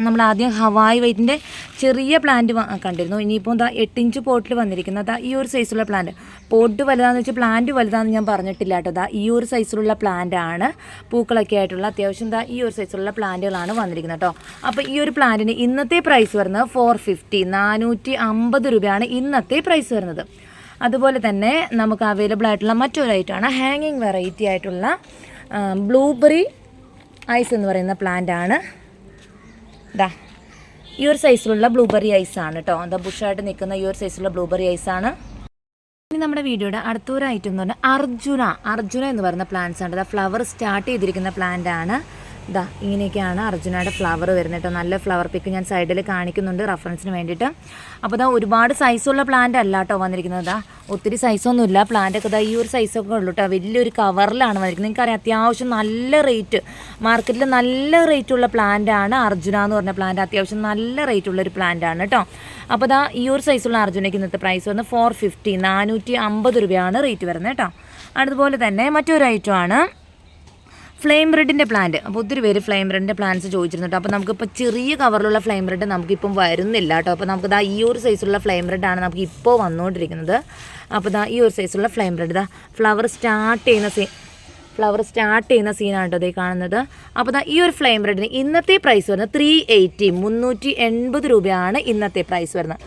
നമ്മൾ ആദ്യം ഹവായ് വൈറ്റിൻ്റെ ചെറിയ പ്ലാന്റ് കണ്ടിരുന്നു. ഇനിയിപ്പോൾ 8 ഇഞ്ച് പോട്ടിൽ വന്നിരിക്കുന്നത് ഈ ഒരു സൈസുള്ള പ്ലാന്റ്. പോട്ട് വലുതാണെന്ന് വെച്ചാൽ പ്ലാന്റ് വലുതാണെന്ന് ഞാൻ പറഞ്ഞിട്ടില്ല കേട്ടോ. ഈ ഒരു സൈസിലുള്ള പ്ലാന്റ് ആണ്. പൂക്കളൊക്കെ ആയിട്ടുള്ള അത്യാവശ്യം ഈ ഒരു സൈസിലുള്ള പ്ലാന്റുകളാണ് വന്നിരിക്കുന്നത് കേട്ടോ. അപ്പോൾ ഈ ഒരു പ്ലാന്റിന് ഇന്നത്തെ പ്രൈസ് വരുന്നത് 450 രൂപയാണ് ഇന്നത്തെ പ്രൈസ് വരുന്നത്. അതുപോലെ തന്നെ നമുക്ക് അവൈലബിൾ ആയിട്ടുള്ള മറ്റൊരു ഐറ്റമാണ് ഹാങ്ങിങ് വെറൈറ്റി ആയിട്ടുള്ള ബ്ലൂബെറി ഐസ് എന്ന് പറയുന്ന പ്ലാന്റ് ആണ്. ഈ ഒരു സൈസിലുള്ള ബ്ലൂബെറി ഐസ് ആണ് കേട്ടോ. ബുഷായിട്ട് നിൽക്കുന്ന ഈ ഒരു സൈസിലുള്ള ബ്ലൂബെറി ഐസ് ആണ്. ഇനി നമ്മുടെ വീഡിയോയുടെ അടുത്തൊരു ഐറ്റം എന്ന് പറഞ്ഞാൽ അർജുന എന്ന് പറയുന്ന പ്ലാന്റ്സ് ആണ്. ഫ്ലവർ സ്റ്റാർട്ട് ചെയ്തിരിക്കുന്ന പ്ലാന്റ് ആണ്. ഇങ്ങനെയൊക്കെയാണ് അർജുനയുടെ ഫ്ലവർ വരുന്നത് കേട്ടോ. നല്ല ഫ്ലവർ പിക്ക് ഞാൻ സൈഡിൽ കാണിക്കുന്നുണ്ട് റെഫറൻസിന് വേണ്ടിയിട്ട്. അപ്പോൾ ഒരുപാട് സൈസുള്ള പ്ലാന്റ് അല്ല കേട്ടോ വന്നിരിക്കുന്നത്. ഒത്തിരി സൈസൊന്നുമില്ല. പ്ലാന്റൊക്കെ ഈ ഒരു സൈസൊക്കെ ഉള്ളൂ കേട്ടോ. വലിയൊരു കവറിലാണ് വന്നിരിക്കുന്നത്. നിങ്ങൾക്കറിയാം അത്യാവശ്യം നല്ല റേറ്റ്, മാർക്കറ്റിൽ നല്ല റേറ്റുള്ള പ്ലാന്റാണ് അർജുന എന്ന് പറഞ്ഞ പ്ലാന്റ്. അത്യാവശ്യം നല്ല റേറ്റുള്ളൊരു പ്ലാന്റാണ് കേട്ടോ. അപ്പോൾ ഈ ഒരു സൈസുള്ള അർജുനയ്ക്ക് ഇന്നത്തെ പ്രൈസ് വന്ന് 450 രൂപയാണ് റേറ്റ് വരുന്നത് കേട്ടോ. അതുപോലെ തന്നെ മറ്റൊരു ഐറ്റമാണ് ഫ്ലെയിം റെഡിൻ്റെ പ്ലാന്റ്. അപ്പോൾ ഒത്തിരി പേര് ഫ്ലെയിം റെഡിൻ്റെ പ്ലാന്റ്സ് ചോദിച്ചിരുന്നു കേട്ടോ. അപ്പോൾ നമുക്കിപ്പോൾ ചെറിയ കവറിലുള്ള ഫ്ലെയിം റെഡ് നമുക്കിപ്പം വരുന്നില്ല കേട്ടോ. അപ്പോൾ നമുക്ക് ഈ ഒരു സൈസുള്ള ഫ്ലെയിം റെഡാണ് നമുക്ക് ഇപ്പോൾ വന്നുകൊണ്ടിരിക്കുന്നത്. അപ്പോൾ ഈ ഒരു സൈസുള്ള ഫ്ലെയിം റെഡ് ഫ്ലവർ സ്റ്റാർട്ട് ചെയ്യുന്ന ഫ്ലവർ സ്റ്റാർട്ട് ചെയ്യുന്ന സീനാണ് കേട്ടോ ഇതേ കാണുന്നത്. അപ്പോൾ ഈ ഒരു ഫ്ലെയിം റെഡിന് ഇന്നത്തെ പ്രൈസ് വരുന്നത് 380 380 രൂപയാണ് ഇന്നത്തെ പ്രൈസ് വരുന്നത്.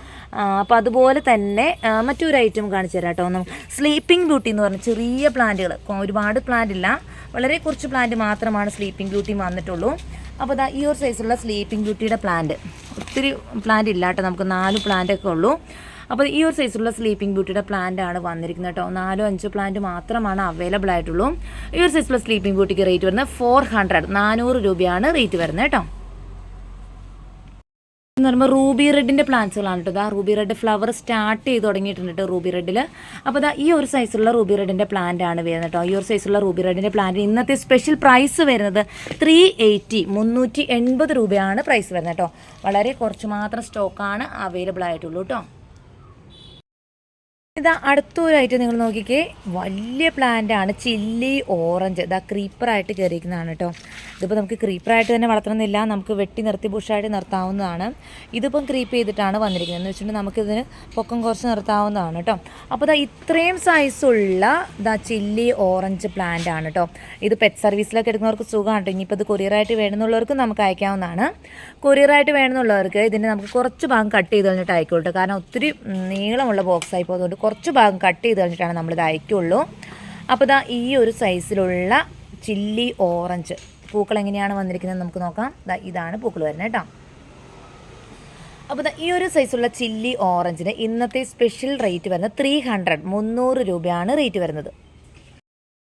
അപ്പോൾ അതുപോലെ തന്നെ മറ്റൊരു ഐറ്റം കാണിച്ചു തരാം കേട്ടോ. നമുക്ക് സ്ലീപ്പിംഗ് ബ്യൂട്ടി എന്ന് പറഞ്ഞ ചെറിയ പ്ലാന്റുകൾ, ഒരുപാട് പ്ലാന്റ് ഇല്ല, വളരെ കുറച്ച് പ്ലാന്റ് മാത്രമാണ് സ്ലീപ്പിംഗ് ബ്യൂട്ടി വന്നിട്ടുള്ളൂ. അപ്പോൾ ഈ ഒരു സൈസുള്ള സ്ലീപ്പിംഗ് ബ്യൂട്ടിയുടെ പ്ലാന്റ്, ഒത്തിരി പ്ലാന്റ് ഇല്ല കേട്ടോ, നമുക്ക് 4 പ്ലാന്റൊക്കെ ഉള്ളൂ. അപ്പോൾ ഈ ഒരു സൈസുള്ള സ്ലീപ്പിംഗ് ബ്യൂട്ടിയുടെ പ്ലാന്റ് ആണ് വന്നിരിക്കുന്നത് കേട്ടോ. 4-5 പ്ലാന്റ് മാത്രമാണ് അവൈലബിൾ ആയിട്ടുള്ളൂ. ഈ ഒരു സൈസുള്ള സ്ലീപ്പിംഗ് ബ്യൂട്ടിക്ക് റേറ്റ് വരുന്നത് 400 രൂപയാണ് റേറ്റ് വരുന്നത് കേട്ടോ. എന്ന് പറയുമ്പോൾ റൂബി റെഡിൻ്റെ പ്ലാന്റ്സുകളാണ് കേട്ടോ. റൂബി റെഡ് ഫ്ലവർ സ്റ്റാർട്ട് ചെയ്ത് തുടങ്ങിയിട്ടുണ്ട് കേട്ടോ റൂബി റെഡിൽ. അപ്പോൾ ഈ ഒരു സൈസുള്ള റൂബി റെഡിൻ്റെ പ്ലാന്റ് ആണ് വരുന്നത് കേട്ടോ. ഈ ഒരു സൈസുള്ള റൂബി റെഡിൻ്റെ പ്ലാന്റ് ഇന്നത്തെ സ്പെഷ്യൽ പ്രൈസ് വരുന്നത് 380 380 രൂപയാണ് പ്രൈസ് വരുന്നത് കേട്ടോ. വളരെ കുറച്ച് മാത്രം സ്റ്റോക്കാണ് അവൈലബിൾ ആയിട്ടുള്ളൂ കേട്ടോ. അടുത്തൊരായിട്ട് നിങ്ങൾ നോക്കിക്കേ, വലിയ പ്ലാന്റ് ആണ്, ചില്ലി ഓറഞ്ച്. ക്രീപ്പറായിട്ട് കയറിയിരിക്കുന്നതാണ് കേട്ടോ. ഇതിപ്പോൾ നമുക്ക് ക്രീപ്പറായിട്ട് തന്നെ വളർത്തണമെന്നില്ല, നമുക്ക് വെട്ടി നിർത്തി ബുഷായിട്ട് നിർത്താവുന്നതാണ്. ഇതിപ്പം ക്രീപ്പ് ചെയ്തിട്ടാണ് വന്നിരിക്കുന്നത് എന്ന് വെച്ചിട്ടുണ്ടെങ്കിൽ നമുക്കിതിന് പൊക്കം കുറച്ച് നിർത്താവുന്നതാണ് കേട്ടോ. അപ്പോൾ ഇത്രയും സൈസുള്ള ചില്ലി ഓറഞ്ച് പ്ലാന്റ് ആണ് കേട്ടോ. ഇത് പെറ്റ് സർവീസിലൊക്കെ എടുക്കുന്നവർക്ക് സുഖമാണ് കേട്ടോ. ഇനിയിപ്പോൾ ഇത് കൊറിയറായിട്ട് വേണമെന്നുള്ളവർക്ക് നമുക്ക് അയക്കാവുന്നതാണ്. കൊറിയറായിട്ട് വേണമെന്നുള്ളവർക്ക് ഇതിൻ്റെ നമുക്ക് കുറച്ച് ഭാഗം കട്ട് ചെയ്ത് കഴിഞ്ഞിട്ട് അയക്കുള്ളൂ, കാരണം ഒത്തിരി നീളമുള്ള ബോക്സായി പോകുന്നതുകൊണ്ട് കുറച്ച് ഭാഗം കട്ട് ചെയ്ത് കഴിഞ്ഞിട്ടാണ് നമ്മളിത് അയക്കുള്ളൂ. അപ്പോൾ ഈ ഒരു സൈസിലുള്ള ചില്ലി ഓറഞ്ച് പൂക്കൾ എങ്ങനെയാണ് വന്നിരിക്കുന്നത് നമുക്ക് നോക്കാം. ഇതാണ് പൂക്കൾ വരുന്നത് കേട്ടോ. അപ്പോൾ ഈ ഒരു സൈസുള്ള ചില്ലി ഓറഞ്ചിന് ഇന്നത്തെ സ്പെഷ്യൽ റേറ്റ് വരുന്നത് 300 രൂപയാണ് റേറ്റ് വരുന്നത്.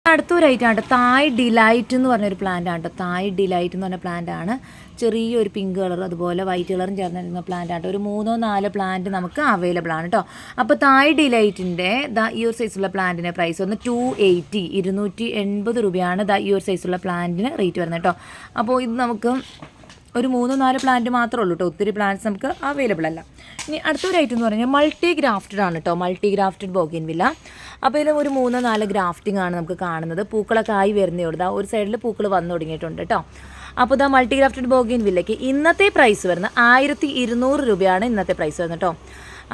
അടുത്തൊരു ഐറ്റമാണ് തായ് ഡിലൈറ്റ് എന്ന് പറഞ്ഞൊരു പ്ലാന്റ് ആണ് കേട്ടോ. തായ് ഡിലൈറ്റ് എന്ന് പറഞ്ഞ പ്ലാന്റ് ആണ്. ചെറിയൊരു പിങ്ക് കളർ അതുപോലെ വൈറ്റ് കളറും ചേർന്നിരുന്ന പ്ലാന്റ് ആണ്. ഒരു 3-4 പ്ലാന്റ് നമുക്ക് അവൈലബിൾ ആണ് കേട്ടോ. അപ്പോൾ തായ് ഡിലൈറ്റിൻ്റെ ഈ ഒരു സൈസുള്ള പ്ലാന്റിൻ്റെ പ്രൈസ് വന്ന് 280 280 രൂപയാണ് ഈ ഒരു സൈസുള്ള പ്ലാന്റിന് റേറ്റ് വരുന്നത് കേട്ടോ. അപ്പോൾ ഇത് നമുക്ക് ഒരു 3-4 പ്ലാന്റ് മാത്രമേ ഉള്ളൂ കേട്ടോ. ഒത്തിരി പ്ലാന്റ്സ് നമുക്ക് അവൈലബിൾ അല്ല. ഇനി അടുത്തൊരു ഐറ്റം എന്ന് പറഞ്ഞാൽ മൾട്ടി ഗ്രാഫ്റ്റഡ് ആണ് കേട്ടോ. Multi grafted bougainvillea. അപ്പോൾ ഇതിൽ ഒരു 3-4 ഗ്രാഫ്റ്റിംഗ് ആണ് നമുക്ക് കാണുന്നത്. പൂക്കളൊക്കെ ആയി വരുന്നേ ഉള്ളൂ. ഒരു സൈഡിൽ പൂക്കൾ വന്നു തുടങ്ങിയിട്ടുണ്ട് കേട്ടോ. അപ്പോൾ മൾട്ടി ഗ്രാഫ്റ്റഡ് ബോഗൻവില്ലയ്ക്ക് ഇന്നത്തെ പ്രൈസ് വരുന്നത് 1200 രൂപയാണ് ഇന്നത്തെ പ്രൈസ് വരുന്നത് കേട്ടോ.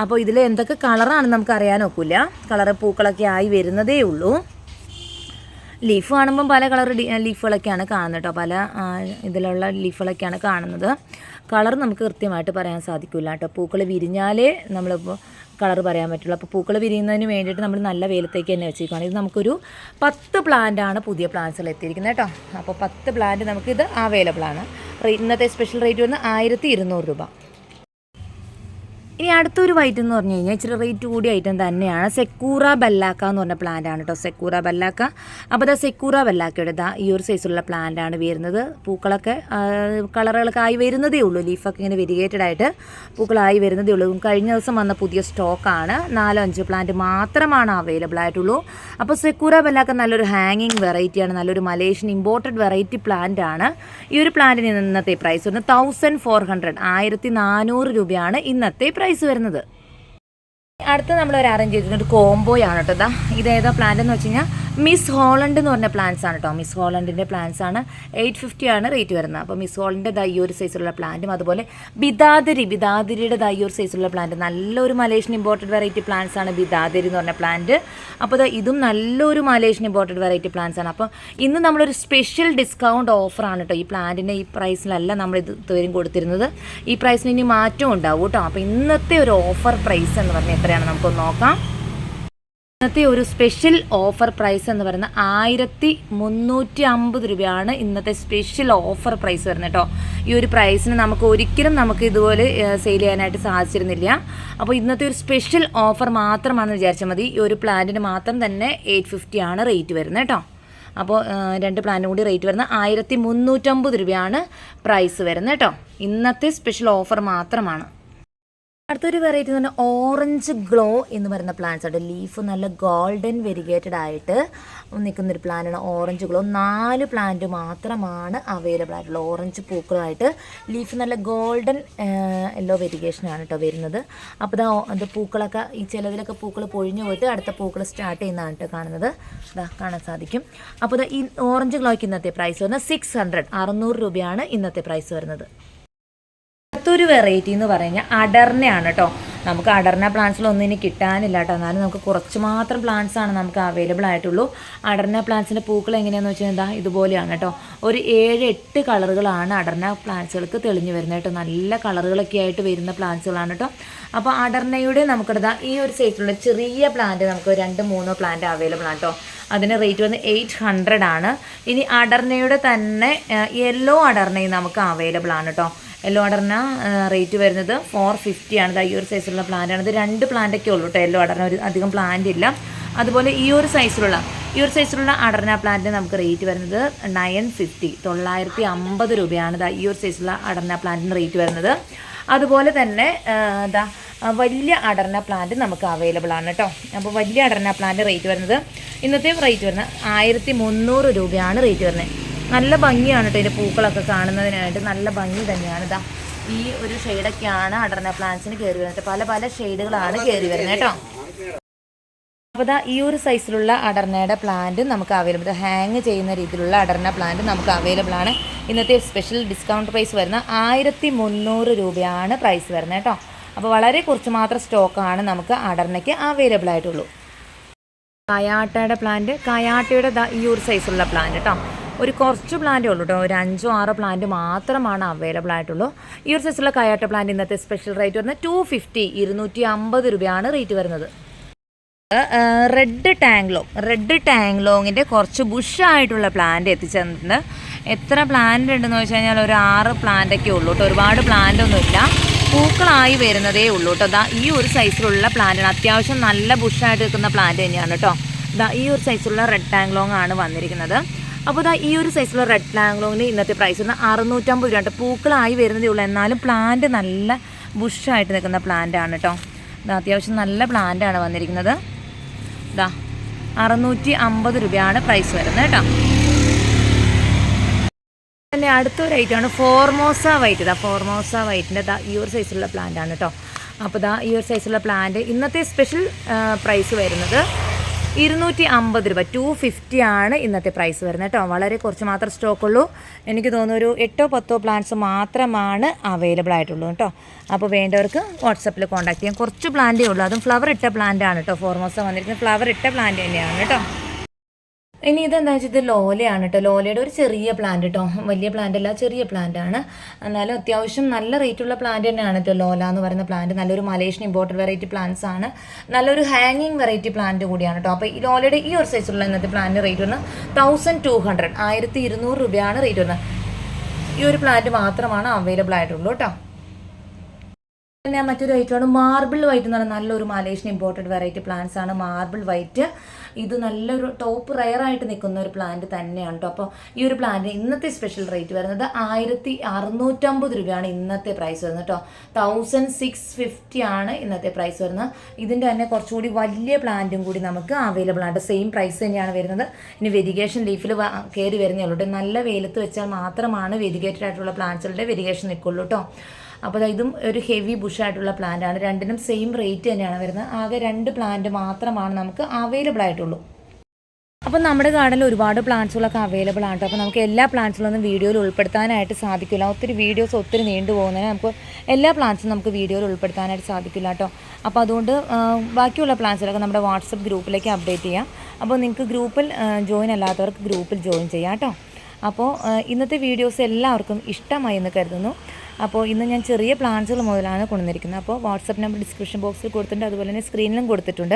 അപ്പോൾ ഇതിൽ എന്തൊക്കെ കളറാണെന്ന് നമുക്ക് അറിയാൻ ഒക്കില്ല. കളറ് പൂക്കളൊക്കെ ആയി വരുന്നതേ ഉള്ളൂ. ലീഫ് കാണുമ്പം പല കളർ ലീഫുകളൊക്കെയാണ് കാണുന്നത് കേട്ടോ. പല ഇതിലുള്ള ലീഫുകളൊക്കെയാണ് കാണുന്നത്. കളർ നമുക്ക് കൃത്യമായിട്ട് പറയാൻ സാധിക്കില്ല കേട്ടോ. പൂക്കൾ വിരിഞ്ഞാലേ നമ്മളിപ്പോൾ കളർ പറയാൻ പറ്റുള്ളൂ. അപ്പോൾ പൂക്കൾ വിരിയുന്നതിന് വേണ്ടിയിട്ട് നമ്മൾ നല്ല വെയിലത്തേക്ക് തന്നെ വെച്ചിരിക്കുകയാണ്. ഇത് നമുക്കൊരു 10 പ്ലാന്റാണ് പുതിയ പ്ലാന്റ്സുകൾ എത്തിയിരിക്കുന്നത് കേട്ടോ. അപ്പോൾ 10 പ്ലാന്റ് നമുക്കിത് അവൈലബിൾ ആണ്. ഇന്നത്തെ സ്പെഷ്യൽ റേറ്റ് വന്ന് 1200 രൂപ. ഇനി അടുത്തൊരു ഐറ്റം എന്ന് പറഞ്ഞു കഴിഞ്ഞാൽ ഇച്ചിരി റേറ്റ് കൂടിയ ഐറ്റം തന്നെയാണ്. സെക്കൂറ ബെല്ലാക്ക എന്ന് പറഞ്ഞ പ്ലാന്റ് ആണ് കേട്ടോ. സെക്കൂറ ബെല്ലാക്ക. അപ്പോൾ സെക്കൂറ ബെല്ലാക്കയുടെ ഈ ഒരു സൈസുള്ള പ്ലാന്റ് ആണ് വരുന്നത്. പൂക്കളൊക്കെ കളറുകളൊക്കെ ആയി വരുന്നതേ ഉള്ളൂ. ലീഫൊക്കെ ഇങ്ങനെ വെരിഗേറ്റഡ് ആയിട്ട് പൂക്കളായി വരുന്നതേ ഉള്ളൂ. കഴിഞ്ഞ ദിവസം വന്ന പുതിയ സ്റ്റോക്കാണ്. 4-5 പ്ലാന്റ് മാത്രമാണ് അവൈലബിൾ ആയിട്ടുള്ളൂ. അപ്പോൾ സെക്കൂറ ബെല്ലാക്ക നല്ലൊരു ഹാങ്ങിങ് വെറൈറ്റിയാണ്. നല്ലൊരു മലേഷ്യൻ ഇമ്പോർട്ടഡ് വെറൈറ്റി പ്ലാന്റ് ആണ്. ഈ ഒരു പ്ലാന്റിന് ഇന്നത്തെ പ്രൈസ് വരുന്നത് 1400 രൂപയാണ് ഇന്നത്തെ പ്രൈസ് വരുന്നത്. അടുത്ത നമ്മൾ ഒരു അറേഞ്ച് ചെയ്തിട്ടുണ്ട് കോംബോയാണ് കേട്ടോ. ഇതേതാ പ്ലാന്റ് എന്ന് വെച്ച് കഴിഞ്ഞാൽ മിസ് ഹോളണ്ട് എന്ന് പറഞ്ഞ പ്ലാന്റ്സ് ആണ് കേട്ടോ. മിസ് ഹോളണ്ടിൻ്റെ പ്ലാന്റ്സ് ആണ്. 850 ആണ് റേറ്റ് വരുന്നത്. അപ്പോൾ മിസ് ഹോളണ്ടിൻ്റെ ഈ ഒരു സൈസിലുള്ള പ്ലാന്റും അതുപോലെ ബിദാതിരിയുടെ ഈ ഒരു സൈസിലുള്ള പ്ലാന്റ് നല്ലൊരു മലേഷ്യൻ ഇമ്പോർട്ടഡ് വെറൈറ്റി പ്ലാന്റ്സ് ആണ് ബിദാതിരി എന്ന് പറഞ്ഞ പ്ലാന്റ്. അപ്പോൾ ഇതും നല്ലൊരു മലേഷ്യൻ ഇമ്പോർട്ടഡ് വെറൈറ്റി പ്ലാന്റ്സ് ആണ്. അപ്പോൾ ഇന്ന് നമ്മളൊരു സ്പെഷ്യൽ ഡിസ്കൗണ്ട് ഓഫറാണ് കേട്ടോ. ഈ പ്ലാന്റിൻ്റെ ഈ പ്രൈസിലല്ല നമ്മൾ ഇതുവരെയും കൊടുത്തിരുന്നത്. ഈ പ്രൈസിന് ഇനി മാറ്റം ഉണ്ടാവും കേട്ടോ. അപ്പോൾ ഇന്നത്തെ ഒരു ഓഫർ പ്രൈസ് എന്ന് പറഞ്ഞാൽ എത്രയാണ് നമുക്കൊന്ന് നോക്കാം. ഇന്നത്തെ ഒരു സ്പെഷ്യൽ ഓഫർ പ്രൈസ് എന്ന് പറയുന്നത് 1350 രൂപയാണ് ഇന്നത്തെ സ്പെഷ്യൽ ഓഫർ പ്രൈസ് വരുന്നത് കേട്ടോ. ഈ ഒരു പ്രൈസിന് നമുക്ക് ഒരിക്കലും ഇതുപോലെ സെയിൽ ചെയ്യാനായിട്ട് സാധിച്ചിരുന്നില്ല. അപ്പോൾ ഇന്നത്തെ ഒരു സ്പെഷ്യൽ ഓഫർ മാത്രമാണെന്ന് വിചാരിച്ചാൽ മതി. ഈ ഒരു പ്ലാന്റിന് മാത്രം തന്നെ 850 ആണ് റേറ്റ് വരുന്നത് കേട്ടോ. അപ്പോൾ 2 പ്ലാന്റും കൂടി റേറ്റ് വരുന്നത് 1350 രൂപയാണ് പ്രൈസ് വരുന്നത് കേട്ടോ. ഇന്നത്തെ സ്പെഷ്യൽ ഓഫർ മാത്രമാണ്. അടുത്തൊരു വെറൈറ്റി എന്ന് പറഞ്ഞാൽ ഓറഞ്ച് ഗ്ലോ എന്ന് പറയുന്ന പ്ലാന്റ്സ് ആണ്. ലീഫ് നല്ല ഗോൾഡൻ വെരിഗേറ്റഡ് ആയിട്ട് നിൽക്കുന്നൊരു പ്ലാന്റാണ് ഓറഞ്ച് ഗ്ലോ. 4 പ്ലാന്റ് മാത്രമാണ് അവൈലബിൾ ആയിട്ടുള്ളത്. ഓറഞ്ച് പൂക്കളായിട്ട് ലീഫ് നല്ല ഗോൾഡൻ യെല്ലോ വെരിഗേഷനാണ് കേട്ടോ വരുന്നത്. അപ്പോൾ അത് പൂക്കളൊക്കെ ഈ ചിലതിലൊക്കെ പൂക്കൾ പൊഴിഞ്ഞു പോയിട്ട് അടുത്ത പൂക്കൾ സ്റ്റാർട്ട് ചെയ്യുന്നതാണ് കേട്ടോ കാണുന്നത്. കാണാൻ സാധിക്കും. അപ്പോൾ ഈ ഓറഞ്ച് ഗ്ലോയ്ക്ക് ഇന്നത്തെ പ്രൈസ് വരുന്നത് 600 രൂപയാണ് ഇന്നത്തെ പ്രൈസ് വരുന്നത്. അടുത്തൊരു വെറൈറ്റി എന്ന് പറഞ്ഞാൽ അഡർനയാണ് കേട്ടോ. നമുക്ക് അടർന പ്ലാന്റ്സിലൊന്നും ഇനി കിട്ടാനില്ല കേട്ടോ. എന്നാലും നമുക്ക് കുറച്ച് മാത്രം പ്ലാന്റ്സ് ആണ് നമുക്ക് അവൈലബിൾ ആയിട്ടുള്ളൂ. അടർന പ്ലാന്റ്സിൻ്റെ പൂക്കൾ എങ്ങനെയാണെന്ന് വെച്ചാൽ എന്താ ഇതുപോലെയാണ് കേട്ടോ. ഒരു 7-8 കളറുകളാണ് അടർന പ്ലാന്റ്സുകൾക്ക് തെളിഞ്ഞു വരുന്നത് കേട്ടോ. നല്ല കളറുകളൊക്കെ ആയിട്ട് വരുന്ന പ്ലാന്റ്സുകളാണ് കേട്ടോ. അപ്പോൾ അടർനയുടെ നമുക്കിതാ ഈ ഒരു സൈസിലുള്ള ചെറിയ പ്ലാന്റ് നമുക്ക് 2-3 പ്ലാന്റ് അവൈലബിൾ ആണ് കേട്ടോ. അതിന് റേറ്റ് വന്ന് 800 ആണ്. ഇനി അടർനയുടെ തന്നെ യെല്ലോ അടർനയും നമുക്ക് അവൈലബിൾ ആണ് കേട്ടോ. യെല്ലോ അടർന റേറ്റ് വരുന്നത് 450 ആണ്. ഈ ഒരു സൈസിലുള്ള പ്ലാന്റാണ്. ഇത് 2 പ്ലാന്റൊക്കെ ഉള്ളൂ കേട്ടോ. യെല്ലോ അടർന ഒരു അധികം പ്ലാന്റ് ഇല്ല. അതുപോലെ ഈ ഒരു സൈസിലുള്ള അടർന പ്ലാന്റിന് നമുക്ക് റേറ്റ് വരുന്നത് 950 രൂപയാണ്. ഈ ഒരു സൈസിലുള്ള അടർന പ്ലാന്റിന് റേറ്റ് വരുന്നത്. അതുപോലെ തന്നെ വലിയ അടർന പ്ലാന്റ് നമുക്ക് അവൈലബിൾ ആണ് കേട്ടോ. അപ്പോൾ വലിയ അടർന പ്ലാന്റ് റേറ്റ് വരുന്നത് ഇന്നത്തെ റേറ്റ് വരുന്നത് 1300 രൂപയാണ് റേറ്റ് വരുന്നത്. നല്ല ഭംഗിയാണ് കേട്ടോ. ഇതിൻ്റെ പൂക്കളൊക്കെ കാണുന്നതിനായിട്ട് നല്ല ഭംഗി തന്നെയാണ്. ഈ ഒരു ഷെയ്ഡൊക്കെയാണ് അടർന പ്ലാന്റ്സിന് കയറി വരുന്നത്. പല പല ഷെയ്ഡുകളാണ് കയറി വരുന്നത് കേട്ടോ. അപ്പോൾ ഈ ഒരു സൈസിലുള്ള അടർനയുടെ പ്ലാന്റ് നമുക്ക് അവൈലബിൾ. ഹാങ് ചെയ്യുന്ന രീതിയിലുള്ള അടർന പ്ലാന്റ് നമുക്ക് അവൈലബിൾ ആണ്. ഇന്നത്തെ സ്പെഷ്യൽ ഡിസ്കൗണ്ട് പ്രൈസ് വരുന്ന 1300 രൂപയാണ് പ്രൈസ് വരുന്നത് കേട്ടോ. അപ്പോൾ വളരെ കുറച്ച് മാത്രം സ്റ്റോക്കാണ് നമുക്ക് അടർനയ്ക്ക് അവൈലബിൾ ആയിട്ടുള്ളൂ. കയാട്ടയുടെ പ്ലാന്റ്, കയാട്ടയുടെ ഈ ഒരു സൈസുള്ള പ്ലാന്റ് കേട്ടോ. ഒരു കുറച്ച് പ്ലാന്റേ ഉള്ളൂ കേട്ടോ. ഒരു 5-6 പ്ലാന്റ് മാത്രമാണ് അവൈലബിൾ ആയിട്ടുള്ളൂ. ഈ ഒരു സൈസുള്ള കയാട്ട പ്ലാന്റ് ഇന്നത്തെ സ്പെഷ്യൽ റേറ്റ് വരുന്നത് 250 രൂപയാണ് റേറ്റ് വരുന്നത്. റെഡ് ടാങ്ലോങ്ങിൻ്റെ കുറച്ച് ബുഷായിട്ടുള്ള പ്ലാന്റ് എത്തിച്ചേർന്നിട്ടുണ്ട്. എത്ര പ്ലാന്റ് ഉണ്ടെന്ന് വെച്ച് കഴിഞ്ഞാൽ ഒരു 6 പ്ലാന്റൊക്കെ ഉള്ളൂ കേട്ടോ. ഒരുപാട് പ്ലാന്റ് ഒന്നുമില്ല, പൂക്കളായി വരുന്നതേ ഉള്ളൂ കേട്ടോ. ഈ ഒരു സൈസിലുള്ള പ്ലാന്റാണ്. അത്യാവശ്യം നല്ല ബുഷായിട്ട് നിൽക്കുന്ന പ്ലാന്റ് തന്നെയാണ് കേട്ടോ. ഈ ഒരു സൈസിലുള്ള റെഡ് ടാങ്ലോങ് ആണ് വന്നിരിക്കുന്നത്. അപ്പോൾ ഈ ഒരു സൈസിലുള്ള റെഡ് ടാങ്ലോങ്ങിന് ഇന്നത്തെ പ്രൈസ് വന്ന് 650 രൂപ. പൂക്കളായി വരുന്നതേ ഉള്ളൂ, എന്നാലും പ്ലാന്റ് നല്ല ബുഷായിട്ട് നിൽക്കുന്ന പ്ലാന്റ് ആണ് കേട്ടോ. അത്യാവശ്യം നല്ല പ്ലാന്റ് ആണ് വന്നിരിക്കുന്നത്. 650 രൂപയാണ് പ്രൈസ് വരുന്നത് കേട്ടോ. പിന്നെ അടുത്തൊരു ഐറ്റമാണ് ഫോർമോസ വൈറ്റ്. ഫോർമോസ വൈറ്റിൻ്റെ ഈ ഒരു സൈസിലുള്ള പ്ലാന്റ് ആണ് കേട്ടോ. അപ്പോൾ ഈ ഒരു സൈസിലുള്ള പ്ലാന്റ് ഇന്നത്തെ സ്പെഷ്യൽ പ്രൈസ് വരുന്നത് 250 രൂപ. 250 ആണ് ഇന്നത്തെ പ്രൈസ് വരുന്നത് കേട്ടോ. വളരെ കുറച്ച് മാത്രം സ്റ്റോക്കുള്ളൂ. എനിക്ക് തോന്നുന്നു ഒരു 8-10 പ്ലാന്റ്സ് മാത്രമാണ് അവൈലബിൾ ആയിട്ടുള്ളൂ കേട്ടോ. അപ്പോൾ വേണ്ടവർക്ക് വാട്സപ്പിൽ കോൺടാക്ട് ചെയ്യാം. കുറച്ച് പ്ലാന്റേ ഉള്ളൂ, അതും ഫ്ലവർ ഇട്ട പ്ലാന്റ് ആണ് കേട്ടോ. ഫോർമോസ വന്നിരിക്കുന്നത് ഫ്ലവർ ഇട്ട പ്ലാന്റ് തന്നെയാണ് കേട്ടോ. ഇനി ഇതെന്താ വെച്ചാൽ ഇത് ലോലയാണ് കേട്ടോ. ലോലയുടെ ഒരു ചെറിയ പ്ലാന്റ് കേട്ടോ. വലിയ പ്ലാന്റ് അല്ല, ചെറിയ പ്ലാന്റ് ആണ്. എന്നാലും അത്യാവശ്യം നല്ല റേറ്റുള്ള പ്ലാന്റ് തന്നെയാണ് കേട്ടോ ലോല എന്ന് പറയുന്ന പ്ലാന്റ്. നല്ലൊരു മലേഷ്യൻ ഇമ്പോർട്ടഡ് വെറൈറ്റി പ്ലാന്റ്സ് ആണ്. നല്ലൊരു ഹാങ്ങിങ് വെറൈറ്റി പ്ലാന്റ് കൂടിയാണ് കേട്ടോ. അപ്പോൾ ഈ ലോലയുടെ ഈ ഒരു സൈസുള്ള ഇന്നത്തെ പ്ലാന്റിന് റേറ്റ് വരുന്നത് 1200 രൂപയാണ് റേറ്റ് വരുന്നത്. ഈ ഒരു പ്ലാന്റ് മാത്രമാണ് അവൈലബിൾ ആയിട്ടുള്ളൂ കേട്ടോ. പിന്നെ മറ്റൊരു ഐറ്റമാണ് മാർബിൾ വൈറ്റ് എന്ന് പറയുന്നത്. നല്ലൊരു മലേഷ്യൻ ഇമ്പോർട്ടഡ് വെറൈറ്റി പ്ലാന്റ്സ് ആണ് മാർബിൾ വൈറ്റ്. ഇത് നല്ലൊരു ടോപ്പ് റയറായിട്ട് നിൽക്കുന്ന ഒരു പ്ലാന്റ് തന്നെയാണ് കേട്ടോ. അപ്പോൾ ഈ ഒരു പ്ലാന്റ് ഇന്നത്തെ സ്പെഷ്യൽ റേറ്റ് വരുന്നത് 1650 രൂപയാണ് ഇന്നത്തെ പ്രൈസ് വരുന്നത് കേട്ടോ. 1650 ആണ് ഇന്നത്തെ പ്രൈസ് വരുന്നത്. ഇതിൻ്റെ തന്നെ കുറച്ചുകൂടി വലിയ പ്ലാന്റും കൂടി നമുക്ക് അവൈലബിൾ ആണ്. സെയിം പ്രൈസ് തന്നെയാണ് വരുന്നത്. ഇനി വെരിഗേഷൻ ലീഫിൽ കയറി വരുന്നേ ഉള്ളൂ. നല്ല വെയിലത്ത് വെച്ചാൽ മാത്രമാണ് വെരിഗേറ്റഡ് ആയിട്ടുള്ള പ്ലാന്റ്സുകളുടെ വെരിഗേഷൻ നിൽക്കുള്ളൂ കേട്ടോ. അപ്പോൾ ഇതും ഒരു ഹെവി ബുഷായിട്ടുള്ള പ്ലാന്റാണ്. രണ്ടിനും സെയിം റേറ്റ് തന്നെയാണ് വരുന്നത്. ആകെ 2 പ്ലാന്റ് മാത്രമാണ് നമുക്ക് അവൈലബിൾ ആയിട്ടുള്ളൂ. അപ്പോൾ നമ്മുടെ ഗാർഡനിൽ ഒരുപാട് പ്ലാന്റ്സുകളൊക്കെ അവൈലബിൾ ആണ് കേട്ടോ. അപ്പോൾ നമുക്ക് എല്ലാ പ്ലാന്റ്സുകളൊന്നും വീഡിയോയിൽ ഉൾപ്പെടുത്താനായിട്ട് സാധിക്കില്ല. ഒത്തിരി നീണ്ടു പോകുന്നതിന് നമുക്ക് എല്ലാ പ്ലാന്റ്സും നമുക്ക് വീഡിയോയിൽ ഉൾപ്പെടുത്താനായിട്ട് സാധിക്കില്ല കേട്ടോ. അപ്പോൾ അതുകൊണ്ട് ബാക്കിയുള്ള പ്ലാന്റ്സുകളൊക്കെ നമ്മുടെ വാട്സപ്പ് ഗ്രൂപ്പിലേക്ക് അപ്ഡേറ്റ് ചെയ്യാം. അപ്പോൾ നിങ്ങൾക്ക് ഗ്രൂപ്പിൽ ജോയിൻ അല്ലാത്തവർക്ക് ഗ്രൂപ്പിൽ ജോയിൻ ചെയ്യാം കേട്ടോ. അപ്പോൾ ഇന്നത്തെ വീഡിയോസ് എല്ലാവർക്കും ഇഷ്ടമായി എന്ന് കരുതുന്നു. അപ്പോൾ ഇന്ന് ഞാൻ ചെറിയ പ്ലാന്റ്സുകൾ മുതലാണ് കൊണ്ടുവന്നിരിക്കുന്നത്. അപ്പോൾ വാട്സപ്പ് നമ്പർ ഡിസ്ക്രിപ്ഷൻ ബോക്സിൽ കൊടുത്തിട്ടുണ്ട്, അതുപോലെ തന്നെ സ്ക്രീനിലും കൊടുത്തിട്ടുണ്ട്.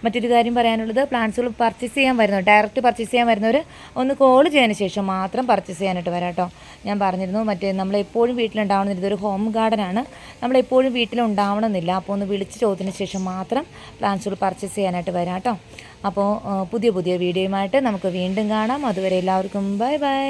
മറ്റൊരു കാര്യം പറയാനുള്ളത്, പ്ലാന്റ്സുകൾ പർച്ചേസ് ചെയ്യാൻ വരുന്നവർ, ഡയറക്റ്റ് പർച്ചേസ് ചെയ്യാൻ വരുന്നവർ ഒന്ന് കോൾ ചെയ്തതിന് ശേഷം മാത്രം പർച്ചേസ് ചെയ്യാനായിട്ട് വരാം കേട്ടോ. ഞാൻ പറഞ്ഞിരുന്നു നമ്മളെപ്പോഴും വീട്ടിലുണ്ടാവണമെന്നില്ല, ഇതൊരു ഹോം ഗാർഡനാണ്, നമ്മളെപ്പോഴും വീട്ടിലുണ്ടാവണമെന്നില്ല. അപ്പോൾ ഒന്ന് വിളിച്ച് ചോദിച്ചതിന് ശേഷം മാത്രം പ്ലാന്റ്സുകൾ പർച്ചേസ് ചെയ്യാനായിട്ട് വരാം കേട്ടോ. അപ്പോൾ പുതിയ വീഡിയോയുമായിട്ട് നമുക്ക് വീണ്ടും കാണാം. അതുവരെ എല്ലാവർക്കും ബൈ ബൈ.